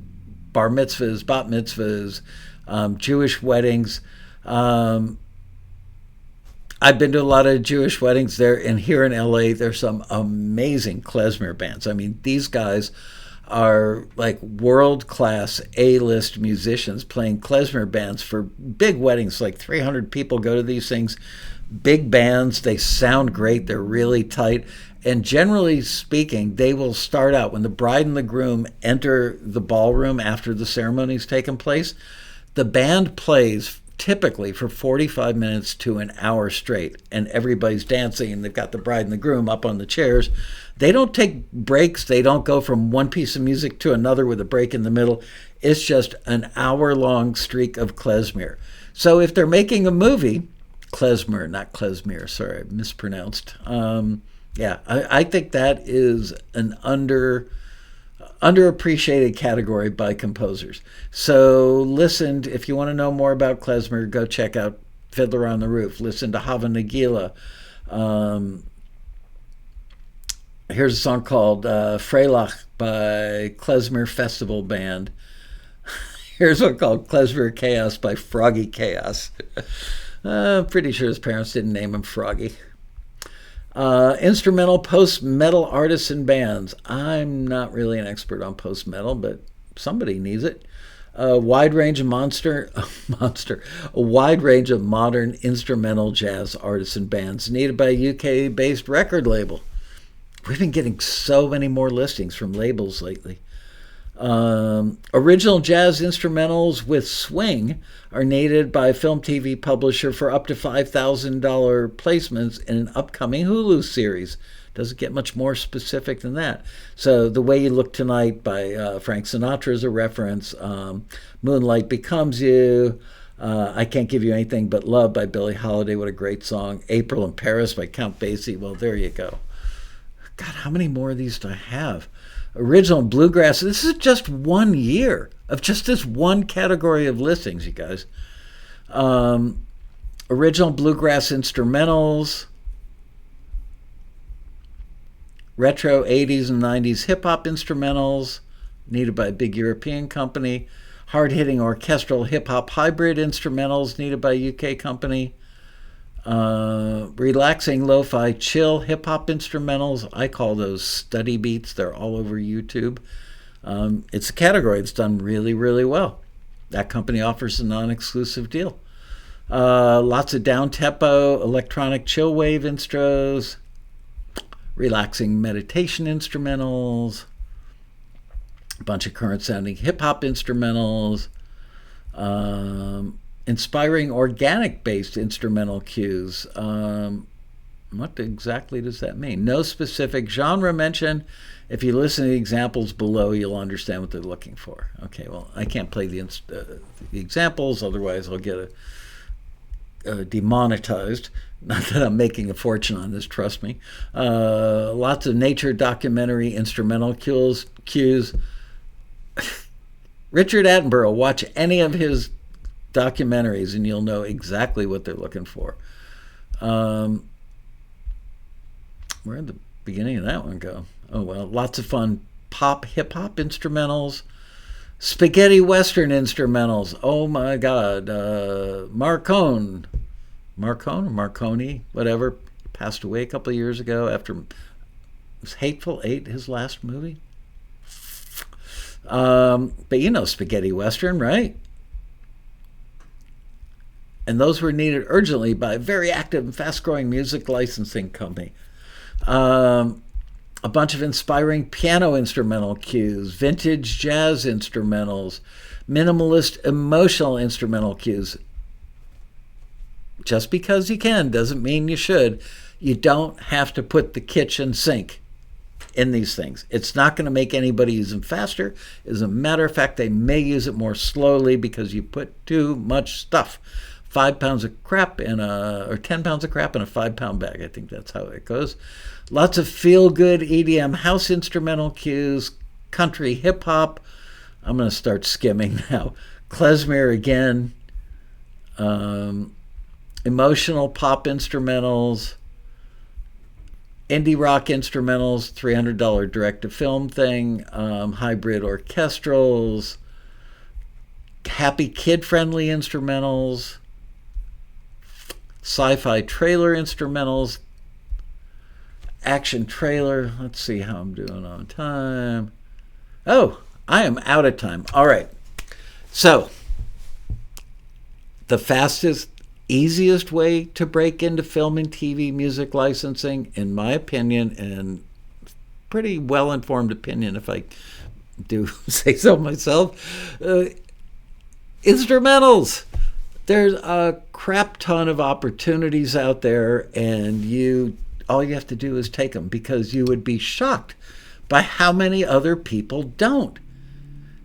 [SPEAKER 1] bar mitzvahs, bat mitzvahs, Jewish weddings. I've been to a lot of Jewish weddings there, and here in LA, there's some amazing klezmer bands. I mean, these guys are like world-class A-list musicians playing klezmer bands for big weddings. Like 300 people go to these things. Big bands, they sound great, they're really tight. And generally speaking, they will start out when the bride and the groom enter the ballroom after the ceremony's taken place. The band plays typically for 45 minutes to an hour straight, and everybody's dancing, and they've got the bride and the groom up on the chairs. They don't take breaks. They don't go from one piece of music to another with a break in the middle. It's just an hour-long streak of klezmer. So if they're making a movie, klezmer, not klezmer, sorry, I mispronounced. I think that is an underappreciated category by composers. So listen, if you want to know more about klezmer, go check out Fiddler on the Roof. Listen to Hava Nagila. Here's a song called Freilach by Klezmer Festival Band. Here's one called Klezmer Chaos by Froggy Chaos. I'm pretty sure his parents didn't name him Froggy. Instrumental post-metal artists and bands. I'm not really an expert on post-metal, but somebody needs it. A wide range of modern instrumental jazz artists and bands needed by a UK-based record label. We've been getting so many more listings from labels lately. Original jazz instrumentals with swing are needed by a film TV publisher for up to $5,000 placements in an upcoming Hulu series. Doesn't get much more specific than that. So The Way You Look Tonight by Frank Sinatra is a reference. Moonlight Becomes You. I Can't Give You Anything But Love by Billie Holiday. What a great song. April in Paris by Count Basie. Well, there you go. God, how many more of these do I have? Original bluegrass. This is just 1 year of just this one category of listings, you guys. Original bluegrass instrumentals. Retro 80s and 90s hip-hop instrumentals needed by a big European company. Hard-hitting orchestral hip-hop hybrid instrumentals needed by a UK company. Relaxing lo-fi chill hip-hop instrumentals. I call those study beats. They're all over YouTube. It's a category that's done really, really well. That company offers a non-exclusive deal. Lots of down-tempo electronic chill wave instros. Relaxing meditation instrumentals. A bunch of current-sounding hip-hop instrumentals. Inspiring organic-based instrumental cues. What exactly does that mean? No specific genre mentioned. If you listen to the examples below, you'll understand what they're looking for. Okay, well, I can't play the examples, otherwise I'll get demonetized. Not that I'm making a fortune on this, trust me. Lots of nature documentary instrumental cues. Richard Attenborough, watch any of his documentaries and you'll know exactly what they're looking for. Where did the beginning of that one go? Oh, well, lots of fun pop hip-hop instrumentals. Spaghetti Western instrumentals. Oh, my God. Marconi, whatever, passed away a couple of years ago after, was Hateful Eight his last movie? But you know Spaghetti Western, right? And those were needed urgently by a very active and fast-growing music licensing company. a bunch of inspiring piano instrumental cues, vintage jazz instrumentals, minimalist emotional instrumental cues. Just because you can doesn't mean you should. You don't have to put the kitchen sink in these things. It's not going to make anybody use them faster. As a matter of fact, they may use it more slowly because you put too much stuff. 5 pounds of crap or 10 pounds of crap in a 5-pound bag. I think that's how it goes. Lots of feel-good EDM house instrumental cues, country hip-hop. I'm going to start skimming now. Klezmer again. Emotional pop instrumentals. Indie rock instrumentals, $300 direct-to-film thing. Hybrid orchestrals. Happy kid-friendly instrumentals. Sci-fi trailer instrumentals. Action trailer. Let's see how I'm doing on time. Oh, I am out of time. All right. So, the fastest, easiest way to break into film and TV music licensing, in my opinion, and pretty well-informed opinion if I do say so myself, instrumentals. There's a crap ton of opportunities out there, and all you have to do is take them, because you would be shocked by how many other people don't.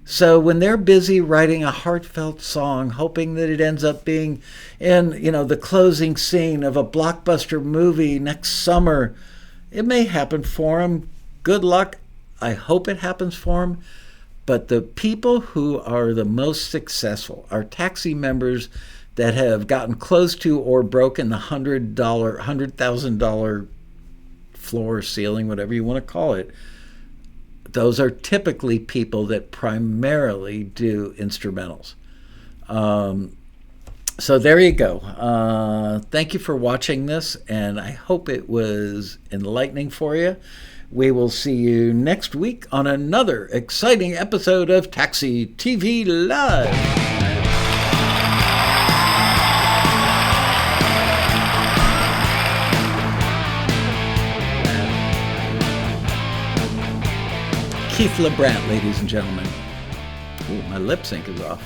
[SPEAKER 1] So when they're busy writing a heartfelt song, hoping that it ends up being in, the closing scene of a blockbuster movie next summer, it may happen for them. Good luck. I hope it happens for them. But the people who are the most successful are taxi members that have gotten close to or broken the $100,000 floor, ceiling, whatever you want to call it. Those are typically people that primarily do instrumentals. So there you go. Thank you for watching this, and I hope it was enlightening for you. We will see you next week on another exciting episode of Taxi TV Live. Keith LeBrant, ladies and gentlemen. Ooh, my lip sync is off.